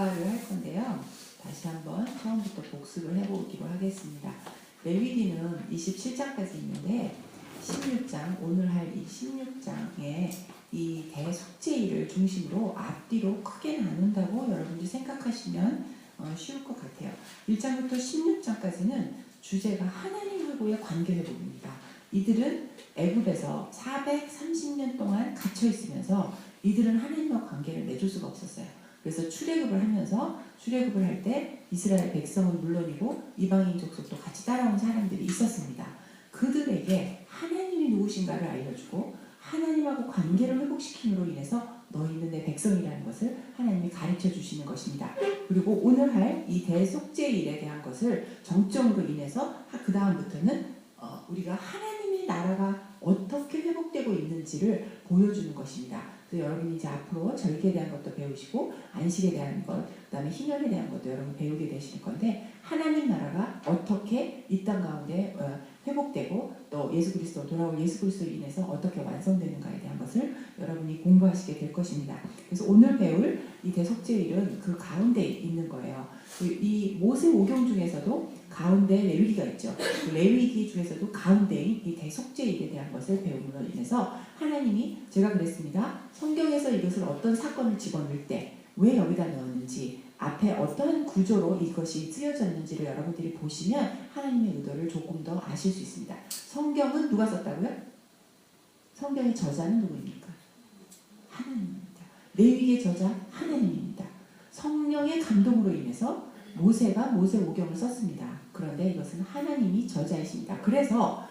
교과를 할 건데요. 다시 한번 처음부터 복습을 해보기로 하겠습니다. 레위기는 27장까지 있는데 16장, 오늘 할 이 16장에 이 대속죄일을 중심으로 앞뒤로 크게 나눈다고 여러분들이 생각하시면 쉬울 것 같아요. 1장부터 16장까지는 주제가 하나님하고의 관계 회복입니다. 이들은 애굽에서 430년 동안 갇혀 있으면서 이들은 하나님과 관계를 맺을 수가 없었어요. 그래서 출애굽을 하면서 출애굽을 할 때 이스라엘 백성은 물론이고 이방인 족속도 같이 따라온 사람들이 있었습니다. 그들에게 하나님이 누구신가를 알려주고 하나님하고 관계를 회복시킴으로 인해서 너희는 내 백성이라는 것을 하나님이 가르쳐 주시는 것입니다. 그리고 오늘 할 이 대속죄일에 대한 것을 정점으로 인해서 그 다음부터는 우리가 하나님의 나라가 어떻게 회복되고 있는지를 보여주는 것입니다. 그래서 여러분이 이제 앞으로 절기에 대한 것도 배우시고 안식에 대한 것, 그 다음에 희년에 대한 것도 여러분 배우게 되실 건데 하나님 나라가 어떻게 이 땅 가운데 회복되고 또 예수 그리스도 돌아올 예수 그리스도로 인해서 어떻게 완성되는가에 대한 것을 여러분이 공부하시게 될 것입니다. 그래서 오늘 배울 이 대속죄일은 그 가운데 있는 거예요. 이 모세오경 중에서도 가운데 레위기가 있죠. 그 레위기 중에서도 가운데인 이 대속죄일에 대한 것을 배움으로 인해서 하나님이 제가 그랬습니다. 성경에서 이것을 어떤 사건을 집어넣을 때 왜 여기다 넣었는지 앞에 어떠한 구조로 이것이 쓰여졌는지를 여러분들이 보시면 하나님의 의도를 조금 더 아실 수 있습니다. 성경은 누가 썼다고요? 성경의 저자는 누구입니까? 하나님입니다. 레위기의 저자 하나님입니다. 성령의 감동으로 인해서 모세가 모세오경을 썼습니다. 그런데 이것은 하나님이 저자이십니다. 그래서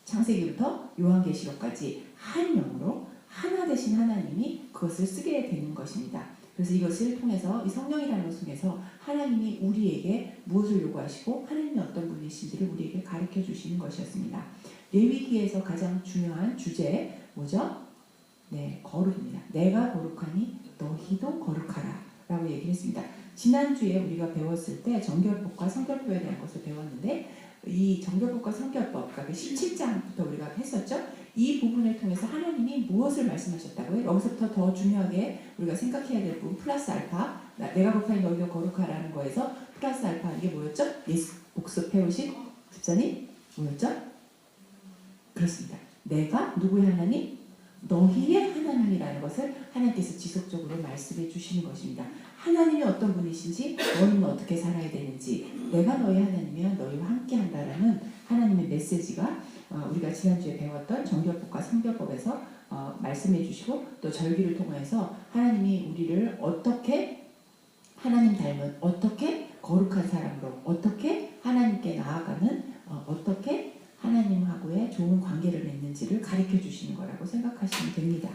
창세기부터 요한계시록까지 한 영으로 하나 되신 하나님이 그것을 쓰게 되는 것입니다. 그래서 이것을 통해서 이 성령이라는 것을 통해서 하나님이 우리에게 무엇을 요구하시고 하나님이 어떤 분이신지를 우리에게 가르쳐 주시는 것이었습니다. 레위기에서 가장 중요한 주제 뭐죠? 네, 거룩입니다. 내가 거룩하니 너희도 거룩하라 라고 얘기를 했습니다. 지난주에 우리가 배웠을 때 정결법과 성결법에 대한 것을 배웠는데 이 정결법과 성결법, 그러니까 17장부터 우리가 했었죠. 이 부분을 통해서 하나님이 무엇을 말씀하셨다고요? 여기서부터 더 중요하게 우리가 생각해야 될 부분 플러스 알파, 내가 거룩하니 너희도 거룩하라는 거에서 플러스 알파 이게 뭐였죠? 예수 복습해오신 집사님 뭐였죠? 그렇습니다. 내가 누구의 하나님? 너희의 하나님이라는 것을 하나님께서 지속적으로 말씀해 주시는 것입니다. 하나님이 어떤 분이신지 너희는 어떻게 살아야 되는지 내가 너희 하나님이면 너희와 함께 한다라는 하나님의 메시지가 우리가 지난주에 배웠던 정결법과 성결법에서 말씀해 주시고 또 절기를 통해서 하나님이 우리를 어떻게 하나님 닮은 어떻게 거룩한 사람으로 어떻게 하나님께 나아가는 어떻게 하나님하고의 좋은 관계를 맺는지를 가르쳐 주시는 거라고 생각하시면 됩니다.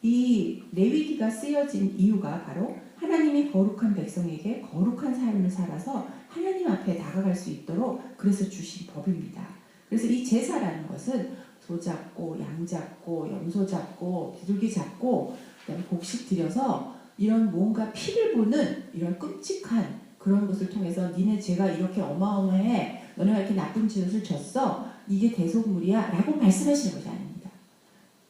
이 레위기가 쓰여진 이유가 바로 하나님이 거룩한 백성에게 거룩한 삶을 살아서 하나님 앞에 다가갈 수 있도록 그래서 주신 법입니다. 그래서 이 제사라는 것은 소 잡고 양 잡고 염소 잡고 비둘기 잡고 그다음에 곡식 들여서 이런 뭔가 피를 보는 이런 끔찍한 그런 것을 통해서 니네 죄가 이렇게 어마어마해 너네가 이렇게 나쁜 짓을 졌어 이게 대속물이야 라고 말씀하시는 것이 아닙니다.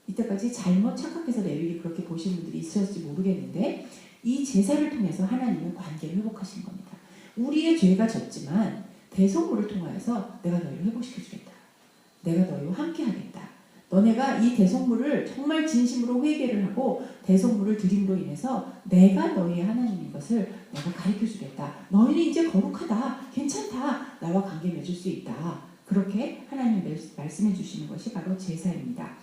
이때까지 잘못 착각해서 레위기 그렇게 보시는 분들이 있었을지 모르겠는데 이 제사를 통해서 하나님은 관계를 회복하시는 겁니다. 우리의 죄가 졌지만 대속물을 통하여서 내가 너희를 회복시켜 주겠다. 내가 너희와 함께 하겠다. 너네가 이 대속물을 정말 진심으로 회개를 하고 대속물을 드림으로 인해서 내가 너희의 하나님인 것을 내가 가르쳐 주겠다. 너희는 이제 거룩하다. 괜찮다. 나와 관계 맺을 수 있다. 그렇게 하나님이 말씀해 주시는 것이 바로 제사입니다.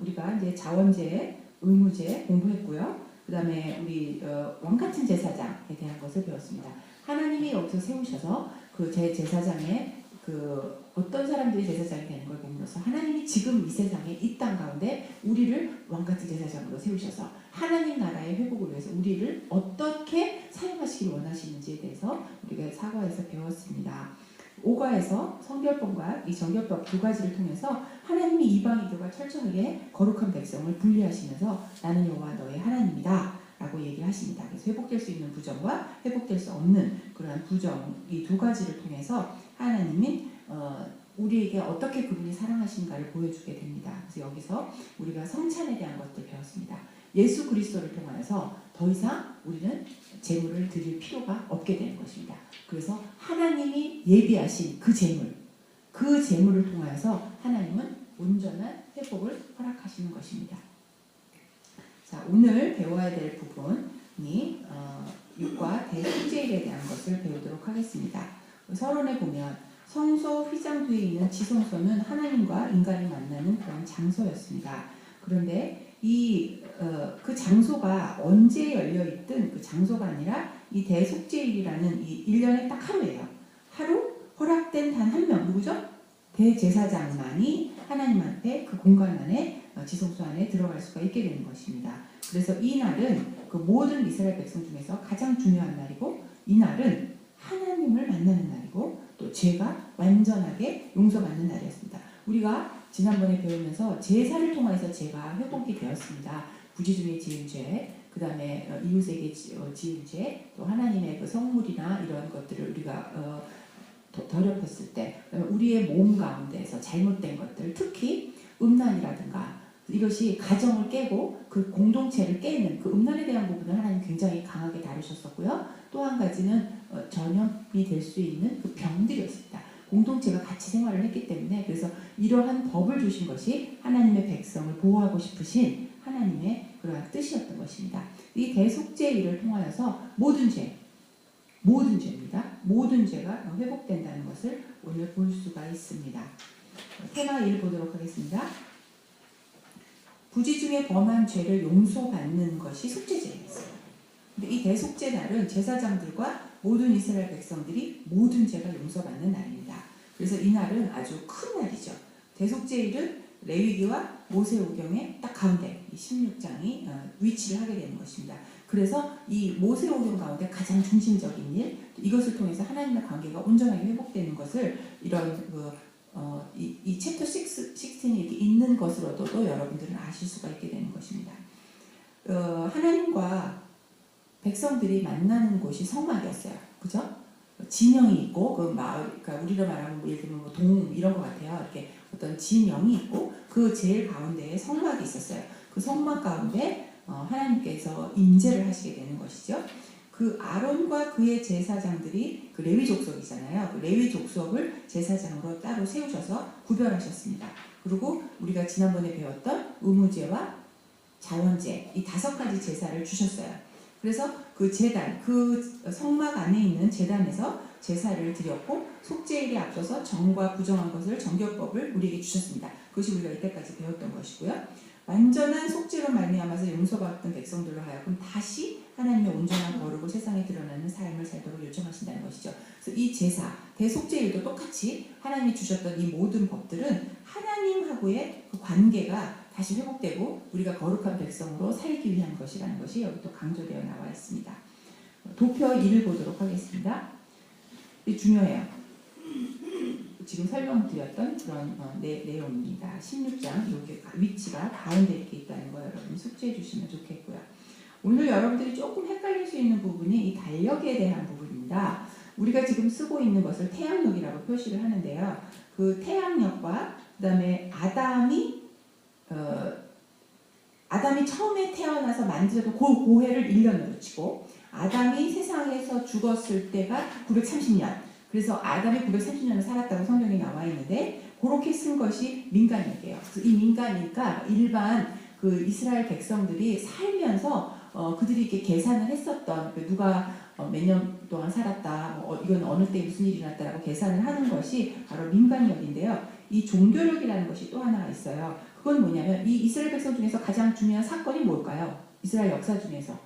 우리가 이제 자원제, 의무제 공부했고요. 그 다음에 우리 왕같은 제사장에 대한 것을 배웠습니다. 하나님이 여기서 세우셔서 그 제사장에 어떤 사람들이 제사장이 되는 걸 보면서 하나님이 지금 이 세상에 이 땅 가운데 우리를 왕같은 제사장으로 세우셔서 하나님 나라의 회복을 위해서 우리를 어떻게 사용하시길 원하시는지에 대해서 우리가 사과에서 배웠습니다. 5과에서 성결법과 이 정결법 두 가지를 통해서 하나님이 이방인들과 철저하게 거룩한 백성을 분리하시면서 나는 여호와 너의 하나님이다 라고 얘기를 하십니다. 그래서 회복될 수 있는 부정과 회복될 수 없는 그러한 부정 이 두 가지를 통해서 하나님이 우리에게 어떻게 그분이 사랑하신가를 보여주게 됩니다. 그래서 여기서 우리가 성찬에 대한 것들 배웠습니다. 예수 그리스도를 통하여서 더 이상 우리는 재물을 드릴 필요가 없게 되는 것입니다. 그래서 하나님이 예비하신 그 재물을 통하여서 하나님은 온전한 회복을 허락하시는 것입니다. 자, 오늘 배워야 될 부분이 6과 대속죄일에 대한 것을 배우도록 하겠습니다. 서론에 보면 성소 휘장뒤에 있는 지성소는 하나님과 인간이 만나는 그런 장소였습니다. 그런데 그 장소가 언제 열려있든 그 장소가 아니라 이 대속죄일이라는 이 1년에 딱 하루예요. 하루 허락된 단 한 명, 누구죠? 대제사장만이 하나님 앞에 그 공간 안에 지성소 안에 들어갈 수가 있게 되는 것입니다. 그래서 이 날은 그 모든 이스라엘 백성 중에서 가장 중요한 날이고, 이 날은 하나님을 만나는 날이고 또 죄가 완전하게 용서받는 날이었습니다. 우리가 지난번에 배우면서 제사를 통해서 죄가 회복이 되었습니다. 부지 중에 지은 죄, 그 다음에 이웃에게 지은 죄, 또 하나님의 그 성물이나 이런 것들을 우리가 더럽혔을 때, 우리의 몸 가운데에서 잘못된 것들, 특히 음란이라든가 이것이 가정을 깨고 그 공동체를 깨는 그 음란에 대한 부분을 하나님 굉장히 강하게 다루셨었고요. 또 한 가지는 전염이 될 수 있는 그 병들이었습니다. 공동체가 같이 생활을 했기 때문에, 그래서 이러한 법을 주신 것이 하나님의 백성을 보호하고 싶으신 하나님의 그러한 뜻이었던 것입니다. 이 대속죄일을 통하여서 모든 죄입니다. 모든 죄가 회복된다는 것을 오늘 볼 수가 있습니다. 테마 1 보도록 하겠습니다. 부지 중에 범한 죄를 용서받는 것이 속죄제였어요. 근데 이 대속죄 날은 제사장들과 모든 이스라엘 백성들이 모든 죄가 용서받는 날입니다. 그래서 이 날은 아주 큰 날이죠. 대속죄일은 레위기와 모세오경의 딱 가운데 이 16장이 위치를 하게 되는 것입니다. 그래서 이 모세오경 가운데 가장 중심적인 일, 이것을 통해서 하나님의 관계가 온전하게 회복되는 것을 이런 이 챕터 16이 이렇게 있는 것으로도 여러분들은 아실 수가 있게 되는 것입니다. 하나님과 백성들이 만나는 곳이 성막이었어요. 그죠? 진영이 있고, 그 마을, 그러니까 우리로 말하면 예를 들면 뭐 동 이런 것 같아요. 이렇게 어떤 진영이 있고, 그 제일 가운데에 성막이 있었어요. 그 성막 가운데 하나님께서 임재를 하시게 되는 것이죠. 그 아론과 그의 제사장들이 그 레위 족속이잖아요. 그 레위 족속을 제사장으로 따로 세우셔서 구별하셨습니다. 그리고 우리가 지난번에 배웠던 의무제와 자원제, 이 5가지 제사를 주셨어요. 그래서 그 제단, 그 성막 안에 있는 제단에서 제사를 드렸고, 속죄일에 앞서서 정과 부정한 것을 정결법을 우리에게 주셨습니다. 그것이 우리가 이때까지 배웠던 것이고요. 완전한 속죄로 말미암아서 용서받던 백성들로 하여금 다시 하나님의 온전한 거룩을 세상에 드러나는 삶을 살도록 요청하신다는 것이죠. 그래서 이 제사, 대속죄일도 똑같이 하나님이 주셨던 이 모든 법들은 하나님하고의 그 관계가 다시 회복되고 우리가 거룩한 백성으로 살기 위한 것이라는 것이 여기 또 강조되어 나와 있습니다. 도표 1을 보도록 하겠습니다. 이게 중요해요. 지금 설명드렸던 그런 내용입니다. 16장 여기 위치가 가운데 이렇게 있다는 거 여러분이 숙지해 주시면 좋겠고요. 오늘 여러분들이 조금 헷갈릴 수 있는 부분이 이 달력에 대한 부분입니다. 우리가 지금 쓰고 있는 것을 태양력이라고 표시를 하는데요. 그 태양력과 그 다음에 아담이 처음에 태어나서 만들어도 그 고해를 1년으로 치고, 아담이 세상에서 죽었을 때가 930년, 그래서 아담이 930년을 살았다고 성경에 나와 있는데, 그렇게 쓴 것이 민간일이에요. 그래서 이 민간일가 일반 그 이스라엘 백성들이 살면서 그들이 이렇게 계산을 했었던, 누가 몇 년 동안 살았다, 이건 어느 때 무슨 일이 났다라고 계산을 하는 것이 바로 민간력인데요. 이 종교력이라는 것이 또 하나가 있어요. 그건 뭐냐면 이 이스라엘 백성 중에서 가장 중요한 사건이 뭘까요? 이스라엘 역사 중에서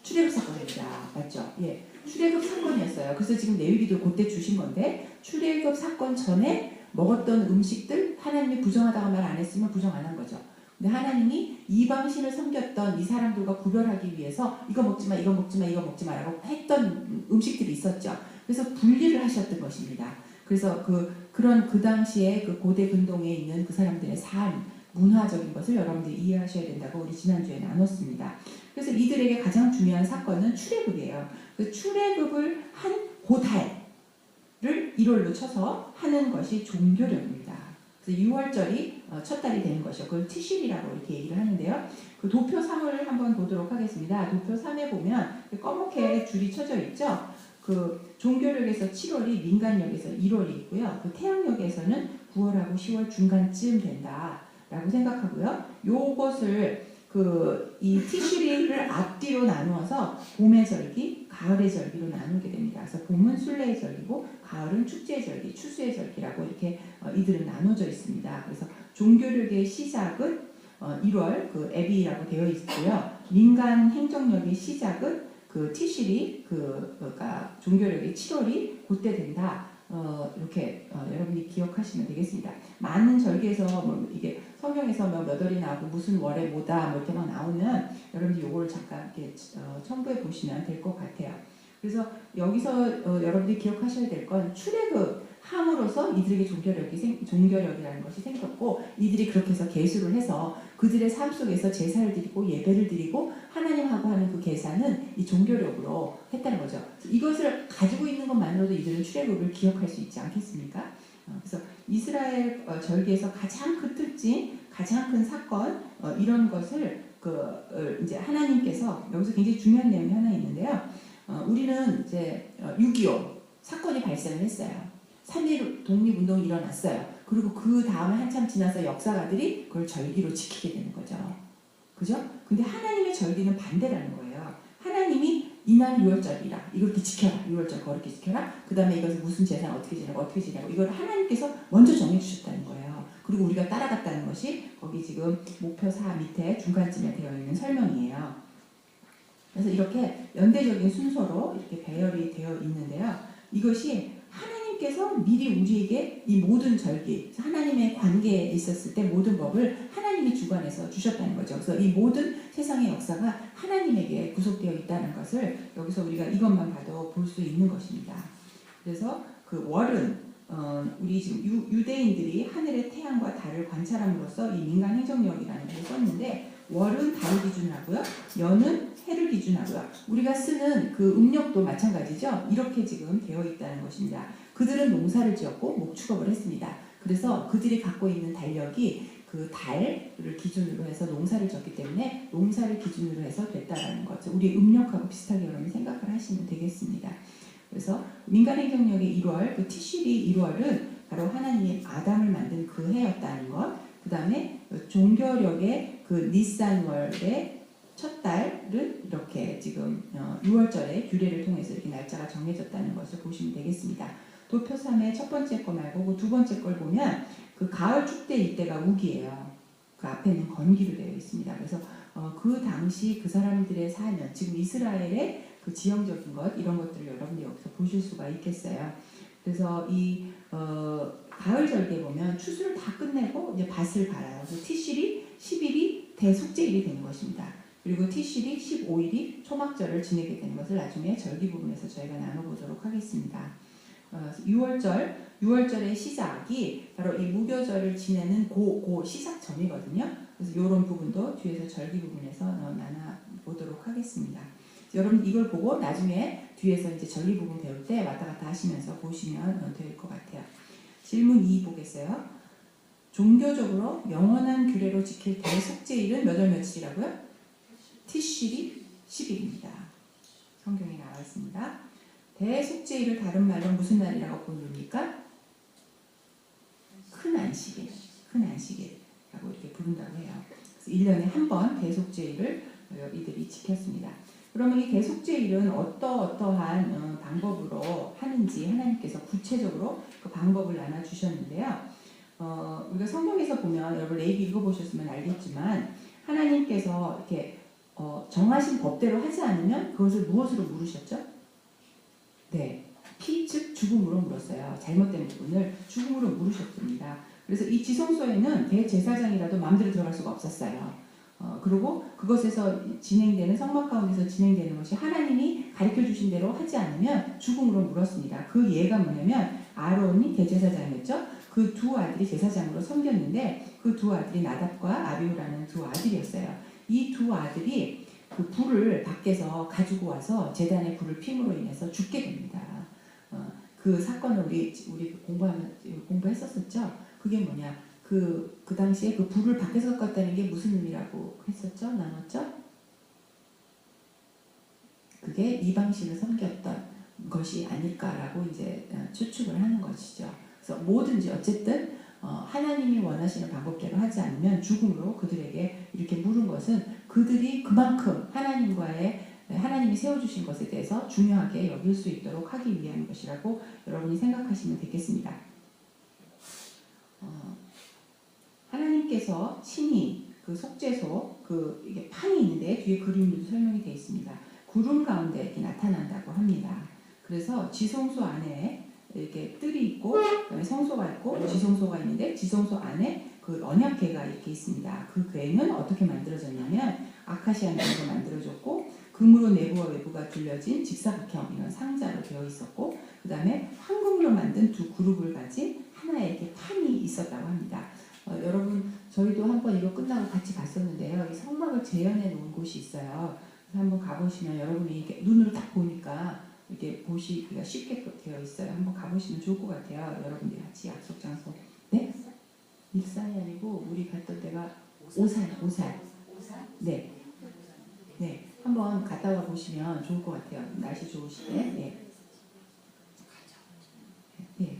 출애굽 사건입니다. 맞죠? 예, 출애굽 사건이었어요. 그래서 지금 레위기도 그때 주신 건데, 출애굽 사건 전에 먹었던 음식들 하나님이 부정하다고 말 안 했으면 부정 안 한 거죠. 근데 하나님이 이방신을 섬겼던 이 사람들과 구별하기 위해서 이거 먹지 마, 이거 먹지 마, 이거 먹지 마라고 했던 음식들이 있었죠. 그래서 분리를 하셨던 것입니다. 그래서 그 당시에 그 고대 근동에 있는 그 사람들의 삶, 문화적인 것을 여러분들이 이해하셔야 된다고 우리 지난주에 나눴습니다. 그래서 이들에게 가장 중요한 사건은 출애굽이에요. 그 출애굽을 한 고달을 1월로 쳐서 하는 것이 종교력입니다. 그래서 6월절이 첫 달이 되는 것이요. 그걸 티실이라고 이렇게 얘기를 하는데요. 그 도표 3을 한번 보도록 하겠습니다. 도표 3에 보면 검게 줄이 쳐져 있죠. 그 종교력에서 7월이, 민간력에서 1월이 있고요. 그 태양력에서는 9월하고 10월 중간쯤 된다라고 생각하고요. 요것을 이 티슈리를 앞뒤로 나누어서 봄의 절기, 가을의 절기로 나누게 됩니다. 그래서 봄은 순례의 절기고 가을은 축제의 절기, 추수의 절기라고 이렇게 이들은 나눠져 있습니다. 그래서 종교력의 시작은 1월 그 에비라고 되어 있고요. 민간 행정력의 시작은 그 티슈리 그러니까 종교력의 7월이 그때 된다. 이렇게 여러분이 기억하시면 되겠습니다. 많은 절기에서 뭐 이게 성경에서 몇 월이 나오고 무슨 월에 뭐다 뭐 이렇게 막 나오면 여러분들 요거를 잠깐 이렇게 첨부해 보시면 될 것 같아요. 그래서 여기서 여러분들이 기억하셔야 될 건 출애굽함으로써 이들에게 종교력이라는 것이 생겼고 이들이 그렇게 해서 계수를 해서 그들의 삶 속에서 제사를 드리고 예배를 드리고 하나님하고 하는 그 계산은 이 종교력으로 했다는 거죠. 이것을 가지고 있는 것만으로도 이들은 출애굽을 기억할 수 있지 않겠습니까? 그래서 이스라엘 절기에서 가장 큰 특징, 가장 큰 사건 이런 것을 이제 하나님께서 여기서 굉장히 중요한 내용이 하나 있는데요. 우리는 이제 6.25 사건이 발생을 했어요. 3.1 독립운동이 일어났어요. 그리고 그 다음에 한참 지나서 역사가들이 그걸 절기로 지키게 되는 거죠. 그죠? 근데 하나님의 절기는 반대라는 거예요. 하나님이 이날 6월절이라 이걸 이렇게 지켜라. 6월절 거룩히 지켜라. 그 다음에 이것을 무슨 재산 어떻게 지내고 어떻게 지내고 이걸 하나님께서 먼저 정해주셨다는 거예요. 그리고 우리가 따라갔다는 것이 거기 지금 목표 4 밑에 중간쯤에 되어 있는 설명이에요. 그래서 이렇게 연대적인 순서로 이렇게 배열이 되어 있는데요. 이것이 하나님께서 미리 우리에게 이 모든 절기, 하나님의 관계에 있었을 때 모든 법을 하나님이 주관해서 주셨다는 거죠. 그래서 이 모든 세상의 역사가 하나님에게 구속되어 있다는 것을 여기서 우리가 이것만 봐도 볼 수 있는 것입니다. 그래서 그 월은 우리 지금 유대인들이 하늘의 태양과 달을 관찰함으로써 이 민간 행정력이라는 것을 썼는데 월은 달을 기준으로 하고요. 연은 해를 기준으로 하고요. 우리가 쓰는 그 음력도 마찬가지죠. 이렇게 지금 되어 있다는 것입니다. 그들은 농사를 지었고 목축업을 했습니다. 그래서 그들이 갖고 있는 달력이 그 달을 기준으로 해서 농사를 지었기 때문에 농사를 기준으로 해서 됐다라는 거죠. 우리 음력하고 비슷하게 여러분 생각을 하시면 되겠습니다. 그래서 민간행정력의 1월, 그 티슈리 1월은 바로 하나님이 아담을 만든 그 해였다는 것. 그 다음에 종교력의 그 니산월의 첫 달은 이렇게 지금 6월절에 규례를 통해서 이렇게 날짜가 정해졌다는 것을 보시면 되겠습니다. 도표 3의 첫 번째 거 말고 그 두 번째 걸 보면 그 가을 축제 이때가 우기예요. 그 앞에는 건기로 되어 있습니다. 그래서 그 당시 그 사람들의 삶은 지금 이스라엘의 그 지형적인 것 이런 것들을 여러분이 여기서 보실 수가 있겠어요. 그래서 이 가을 절기에 보면 추수를 다 끝내고 이제 밭을 갈아요. 그래서 티실이 10일이 대속제일이 되는 것입니다. 그리고 티실이 15일이 초막절을 지내게 되는 것을 나중에 절기 부분에서 저희가 나눠보도록 하겠습니다. 6월절의 시작이 바로 이 무교절을 지내는 그 시작 전이거든요. 그래서 이런 부분도 뒤에서 절기 부분에서 나눠보도록 하겠습니다. 여러분 이걸 보고 나중에 뒤에서 이제 절기 부분 배울 때 왔다 갔다 하시면서 보시면 될 것 같아요. 질문 2 보겠어요. 종교적으로 영원한 규례로 지킬 대속제일은 몇 월 며칠이라고요? 티실이 10일입니다. 성경에 나와 있습니다. 대속제일을 다른 말로 무슨 날이라고 부릅니까? 큰 안식일, 큰 안식일이라고 이렇게 부른다고 해요. 그래서 1년에 한 번 대속제일을 이들이 지켰습니다. 그러면 이 대속제일은 어떠한 방법으로 하는지 하나님께서 구체적으로 그 방법을 나눠주셨는데요. 우리가 성경에서 보면 여러분 레위기 읽어보셨으면 알겠지만 하나님께서 이렇게 정하신 법대로 하지 않으면 그것을 무엇으로 물으셨죠? 네, 피 즉 죽음으로 물었어요. 잘못된 부분을 죽음으로 물으셨습니다. 그래서 이 지성소에는 대제사장이라도 마음대로 들어갈 수가 없었어요. 그리고 그것에서 진행되는 성막 가운데서 진행되는 것이 하나님이 가르쳐 주신 대로 하지 않으면 죽음으로 물었습니다. 그 예가 뭐냐면 아론이 대제사장이었죠. 그 두 아들이 제사장으로 섬겼는데 그 두 아들이 나답과 아비후라는 두 아들이었어요. 이 두 아들이 그 불을 밖에서 가지고 와서 제단에 불을 핌으로 인해서 죽게 됩니다. 그 사건을 우리 공부했었었죠. 그게 뭐냐? 그 당시에 그 불을 밖에서 갖고 왔다는 게 무슨 의미라고 했었죠? 나눴죠? 그게 이방신을 섬겼던 것이 아닐까라고 이제 추측을 하는 것이죠. 그래서 뭐든지 어쨌든 하나님이 원하시는 방법대로 하지 않으면 죽음으로 그들에게 이렇게 물은 것은 그들이 그만큼 하나님이 세워주신 것에 대해서 중요하게 여길 수 있도록 하기 위한 것이라고 여러분이 생각하시면 되겠습니다. 하나님께서 친히 그 속죄소 이게 판이 있는데 뒤에 그림도 설명이 되어 있습니다. 구름 가운데 이렇게 나타난다고 합니다. 그래서 지성소 안에 이렇게 뜰이 있고 성소가 있고 지성소가 있는데 지성소 안에 그 언약궤가 이렇게 있습니다. 그 궤는 어떻게 만들어졌냐면 아카시아 나무로 만들어졌고 금으로 내부와 외부가 둘려진 직사각형 이런 상자로 되어 있었고 그 다음에 황금으로 만든 두 그룹을 가진 하나의 이렇게 판이 있었다고 합니다. 여러분 저희도 한번 이거 끝나고 같이 갔었는데요. 이 성막을 재현해 놓은 곳이 있어요. 그래서 한번 가보시면 여러분이 이렇게 눈으로 딱 보니까 이렇게 보시기가 쉽게 되어 있어요. 한번 가보시면 좋을 것 같아요. 여러분들이 같이 약속 장소. 네? 익산이 아니고 우리 갔던 데가 오산. 네. 네. 한번 갔다 와 보시면 좋을 것 같아요. 날씨 좋으시게. 네. 네.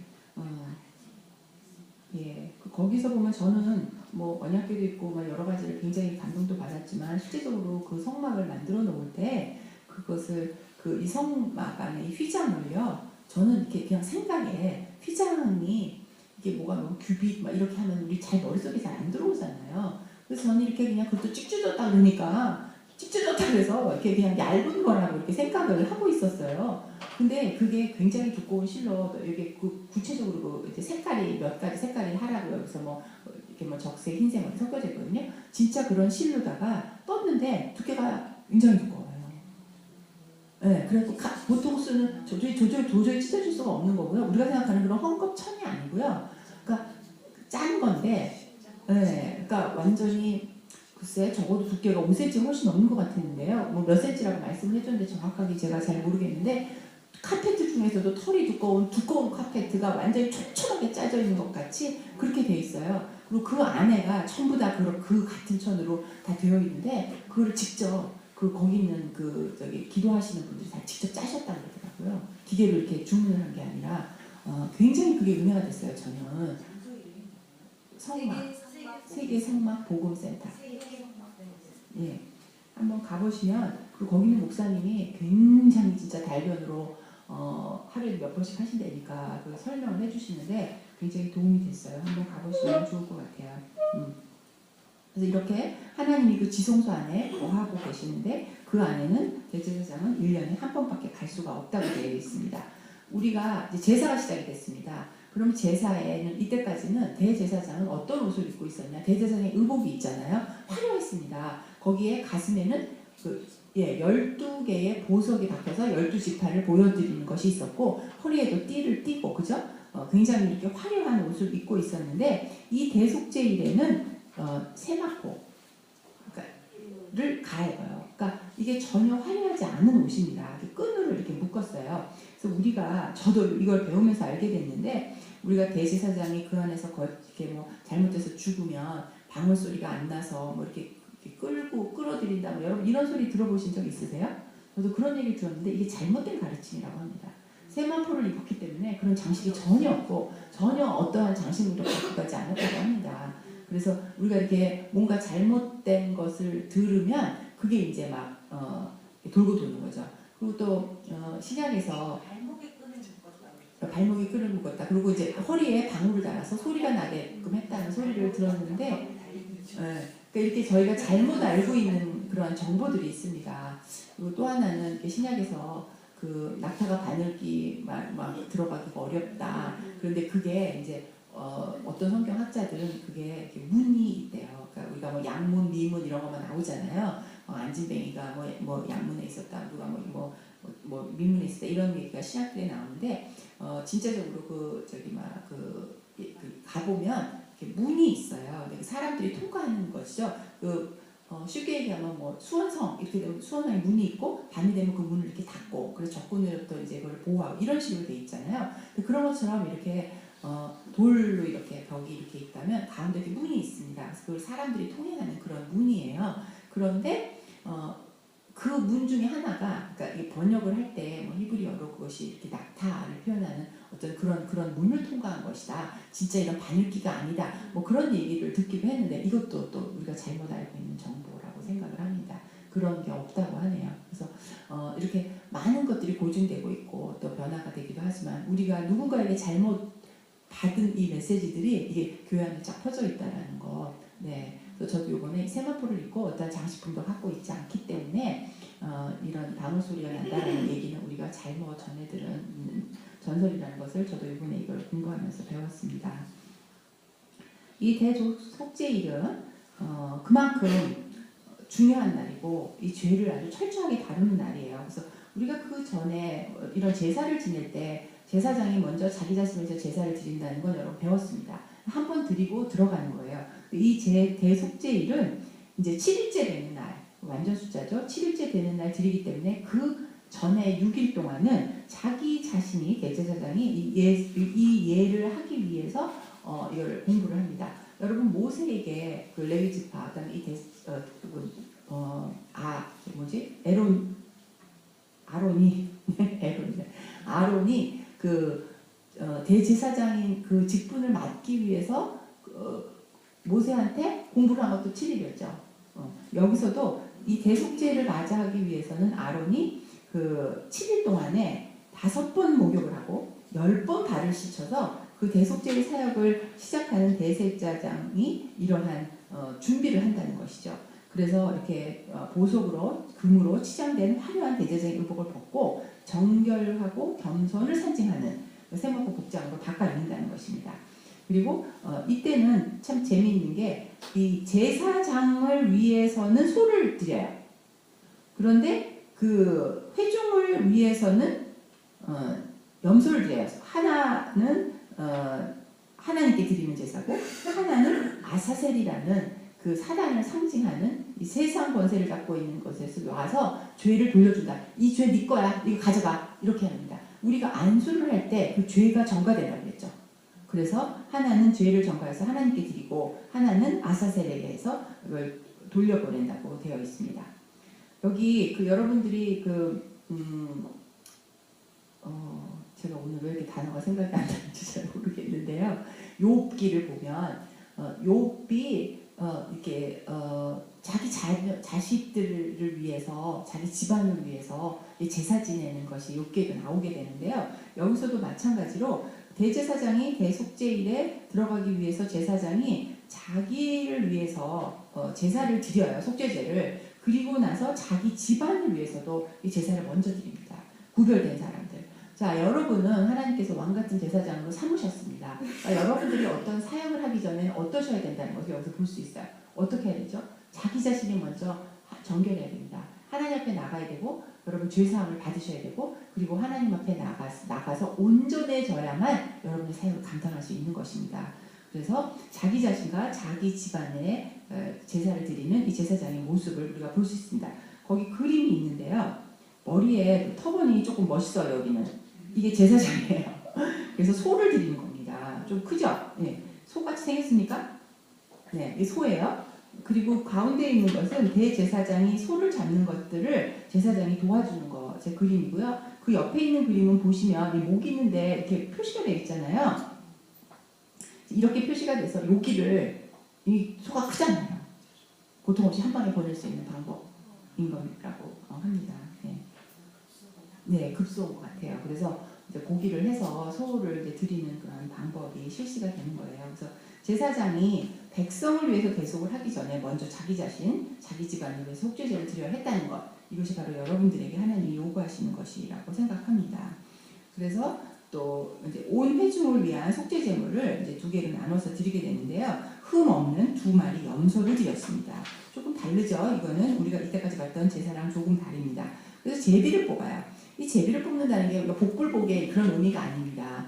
예. 거기서 보면 저는 뭐 언약궤도 있고 막 여러 가지를 굉장히 감동도 받았지만 실제적으로 그 성막을 만들어 놓을 때 그것을 이 성막 안에 이 휘장을요. 저는 이렇게 그냥 생각에 휘장이 이게 뭐가 너무 큐빅 막 이렇게 하면 우리 잘 머릿속에 잘 안 들어오잖아요. 그래서 저는 이렇게 그냥 그것도 찍찍었다 그러니까 찍찍었다 그래서 이렇게 그냥 얇은 거라고 이렇게 생각을 하고 있었어요. 근데 그게 굉장히 두꺼운 실로 이게 구체적으로 이제 색깔이 몇 가지 색깔이 하라고 여기서 뭐 이렇게 뭐 적색, 흰색 이렇게 섞여져 있거든요. 진짜 그런 실로다가 떴는데 두께가 굉장히 두꺼워요. 네, 그래서 보통 쓰는 도저히 찢어질 수가 없는 거고요. 우리가 생각하는 그런 헝겊천이 아니고요. 그러니까 짠 건데, 네, 그러니까 완전히 글쎄 적어도 두께가 5cm 훨씬 넘는 것 같았는데요. 뭐 몇 cm라고 말씀을 해줬는데 정확하게 제가 잘 모르겠는데 카페트 중에서도 털이 두꺼운 카페트가 완전히 촘촘하게 짜져 있는 것 같이 그렇게 돼 있어요. 그리고 그 안에가 전부 다 그 같은 천으로 다 되어 있는데 그걸 직접 거기 있는 기도하시는 분들이 다 직접 짜셨다고 그러더라고요. 기계로 이렇게 주문을 한 게 아니라 굉장히 그게 은혜가 됐어요. 저는 성막 세계 성막 복음센터 예 한번 가보시면 그리고 거기는 목사님이 굉장히 진짜 달변으로 하루에 몇 번씩 하신다니까 그 설명을 해주시는데 굉장히 도움이 됐어요. 한번 가보시면 좋을 것 같아요. 그래서 이렇게 하나님이 그 지성소 안에 거하고 계시는데 그 안에는 대제사장은 1년에 한 번밖에 갈 수가 없다고 되어 있습니다. 우리가 이제 제사가 시작이 됐습니다. 그럼 제사에는 이때까지는 대제사장은 어떤 옷을 입고 있었냐? 대제사장의 의복이 있잖아요. 화려했습니다. 거기에 가슴에는 12개의 보석이 박혀서 12지파를 보여드리는 것이 있었고 허리에도 띠를 띠고 그죠? 굉장히 이렇게 화려한 옷을 입고 있었는데 이 대속죄일에는 세마포를 갈아입어요. 그러니까 이게 전혀 화려하지 않은 옷입니다. 끈으로 이렇게 묶었어요. 그래서 저도 이걸 배우면서 알게 됐는데 우리가 대제사장이 그 안에서 이렇게 뭐 잘못해서 죽으면 방울 소리가 안 나서 뭐 이렇게 끌어들인다. 뭐 여러분 이런 소리 들어보신 적 있으세요? 저도 그런 얘기 들었는데 이게 잘못된 가르침이라고 합니다. 세마포를 입었기 때문에 그런 장식이 전혀 없고 전혀 어떠한 장식물도 갖고 가지 않았다고 합니다. 그래서 우리가 이렇게 뭔가 잘못된 것을 들으면 그게 이제 막 돌고 도는 거죠. 그리고 또 신약에서 발목이 끈을 묶었다. 그리고 이제 허리에 방울을 달아서 소리가 나게끔 했다는 소리를 들었는데 그러니까 이렇게 저희가 잘못 알고 있는 그런 정보들이 있습니다. 그리고 또 하나는 이렇게 신약에서 낙타가 바늘기 막 들어가기가 어렵다. 그런데 그게 이제 어떤 성경학자들은 그게 이렇게 문이 있대요. 그러니까 우리가 뭐 양문, 미문 이런 것만 나오잖아요. 안진뱅이가 뭐 양문에 있었다, 누가 뭐 미문에 있었다 이런 얘기가 신학교에 나오는데 진짜적으로 가보면 이렇게 문이 있어요. 근데 사람들이 통과하는 것이죠. 쉽게 얘기하면 뭐 수원성 이렇게 되면 수원성에 문이 있고 밤이 되면 그 문을 이렇게 닫고 그래서 적군으로부터 이제 그걸 보호하고 이런 식으로 돼 있잖아요. 그런 것처럼 이렇게 돌로 이렇게 벽이 이렇게 있다면 가운데 이렇게 문이 있습니다. 그래서 그걸 사람들이 통행하는 그런 문이에요. 그런데 그 문 중에 하나가, 그러니까 이 번역을 할 때 뭐 히브리어로 그것이 이렇게 낙타를 표현하는 어떤 그런 문을 통과한 것이다. 진짜 이런 바늘기가 아니다. 뭐 그런 얘기를 듣기도 했는데 이것도 또 우리가 잘못 알고 있는 정보라고 생각을 합니다. 그런 게 없다고 하네요. 그래서 이렇게 많은 것들이 고증되고 있고 또 변화가 되기도 하지만 우리가 누군가에게 잘못 받은 이 메시지들이 이게 교회 안에 쫙 퍼져 있다라는 거. 네. 그래서 저도 이번에 세마포를 입고 어떤 장식품도 갖고 있지 않기 때문에 이런 방울 소리가 난다는 얘기는 우리가 잘못 전해들은 전설이라는 것을 저도 이번에 이걸 공부하면서 배웠습니다. 이 대속죄일은 그만큼 중요한 날이고 이 죄를 아주 철저하게 다루는 날이에요. 그래서 우리가 그 전에 이런 제사를 지낼 때 제사장이 먼저 자기 자신을 위해서 제사를 드린다는 건 여러분 배웠습니다. 한 번 드리고 들어가는 거예요. 이 대속죄일은 이제 7일째 되는 날, 완전 숫자죠. 7일째 되는 날 드리기 때문에 그 전에 6일 동안은 자기 자신이 대제사장이 이 예를 하기 위해서 이걸 공부를 합니다. 여러분 모세에게 그 레위지파, 그다음에 이 아론이 그 대제사장인 그 직분을 맡기 위해서 모세한테 공부를 한 것도 7일이었죠. 여기서도 이 대속죄를 맞이하기 위해서는 아론이 그 7일 동안에 5번 목욕을 하고 10번 발을 씻어서 그 대속죄의 사역을 시작하는 대제사장이 이러한 준비를 한다는 것이죠. 그래서 이렇게 보석으로 금으로 치장된 화려한 대제사장의 의복을 벗고 정결하고 겸손을 상징하는 세마포 복장으로 바꿔 입는다는 것입니다. 그리고 이때는 참 재미있는 게 이 제사장을 위해서는 소를 드려요. 그런데 그 회중을 위해서는 염소를 드려요. 하나는 하나님께 드리는 제사고 하나는 아사셀이라는 그 사단을 상징하는 이 세상 권세를 갖고 있는 것에서 와서 죄를 돌려준다. 이 죄 네 거야. 이거 가져가. 이렇게 합니다. 우리가 안수를 할 때 그 죄가 전가되라고 했죠. 그래서 하나는 죄를 전가해서 하나님께 드리고 하나는 아사셀에게 해서 그걸 돌려보낸다고 되어 있습니다. 여기 그 여러분들이 제가 오늘 왜 이렇게 단어가 생각이 안 나는지 잘 모르겠는데요. 욥기를 보면 욥이 이렇게 자기 자식들을 위해서 자기 집안을 위해서 제사 지내는 것이 욥기에도 나오게 되는데요. 여기서도 마찬가지로 대제사장이 대속죄일에 들어가기 위해서 제사장이 자기를 위해서 제사를 드려요. 속죄제를. 그리고 나서 자기 집안을 위해서도 이 제사를 먼저 드립니다. 구별된 사람들. 자, 여러분은 하나님께서 왕같은 제사장으로 삼으셨습니다. 그러니까 여러분들이 어떤 사역을 하기 전에 어떠셔야 된다는 것을 여기서 볼 수 있어요. 어떻게 해야 되죠? 자기 자신이 먼저 정결해야 됩니다. 하나님 앞에 나가야 되고 여러분 죄사함을 받으셔야 되고 그리고 하나님 앞에 나가서 온전해져야만 여러분의 사역을 감당할 수 있는 것입니다. 그래서 자기 자신과 자기 집안에 제사를 드리는 이 제사장의 모습을 우리가 볼 수 있습니다. 거기 그림이 있는데요. 머리에 터번이 조금 멋있어요. 여기는. 이게 제사장이에요. 그래서 소를 드리는 겁니다. 좀 크죠? 네. 소같이 생겼습니까? 네, 이 소예요. 그리고 가운데 있는 것은 대제사장이 소를 잡는 것들을 제사장이 도와주는 거 제 그림이고요. 그 옆에 있는 그림은 보시면 이 목 있는데 이렇게 표시가 되어 있잖아요. 이렇게 표시가 돼서 여기를 이 소가 크잖아요. 고통 없이 한 방에 보낼 수 있는 방법인 거라고 합니다. 네. 네, 급소인 것 같아요. 그래서 이제 고기를 해서 소를 이제 드리는 그런 방법이 실시가 되는 거예요. 그래서 제사장이 백성을 위해서 대속을 하기 전에 먼저 자기 자신, 자기 집안을 위해서 속죄제를 드려야 했다는 것. 이것이 바로 여러분들에게 하나님이 요구하시는 것이라고 생각합니다. 그래서 또 이제 온 회중을 위한 속죄 제물을 이제 두 개로 나눠서 드리게 되는데요. 흠 없는 2마리 염소를 드렸습니다. 조금 다르죠. 이거는 우리가 이때까지 봤던 제사랑 조금 다릅니다. 그래서 제비를 뽑아요. 이 제비를 뽑는다는 게 복불복의 그런 의미가 아닙니다.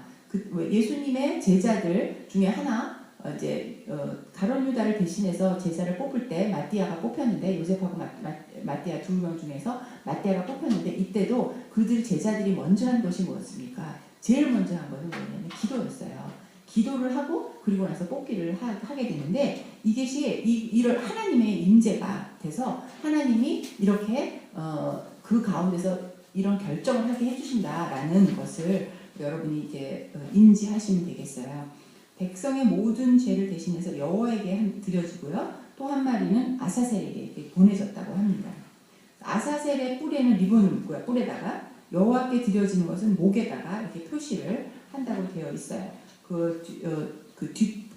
예수님의 제자들 중에 하나 이제 가룟 유다를 대신해서 제사를 뽑을 때 마띠아가 뽑혔는데 요셉하고 마띠아 2명 중에서 마띠아가 뽑혔는데 이때도 그들 제자들이 먼저 한 것이 무엇입니까? 제일 먼저 한 것은 뭐냐면 기도였어요. 기도를 하고 그리고 나서 뽑기를 하게 되는데 이것이 이런 하나님의 임재가 돼서 하나님이 이렇게 그 가운데서 이런 결정을 하게 해주신다라는 것을 여러분이 이제 인지하시면 되겠어요. 백성의 모든 죄를 대신해서 여호와에게 드려지고요. 또 한 마리는 아사셀에게 보내졌다고 합니다. 아사셀의 뿔에는 리본을 묶고요. 뿔에다가 여호와께 드려지는 것은 목에다가 이렇게 표시를 한다고 되어 있어요. 그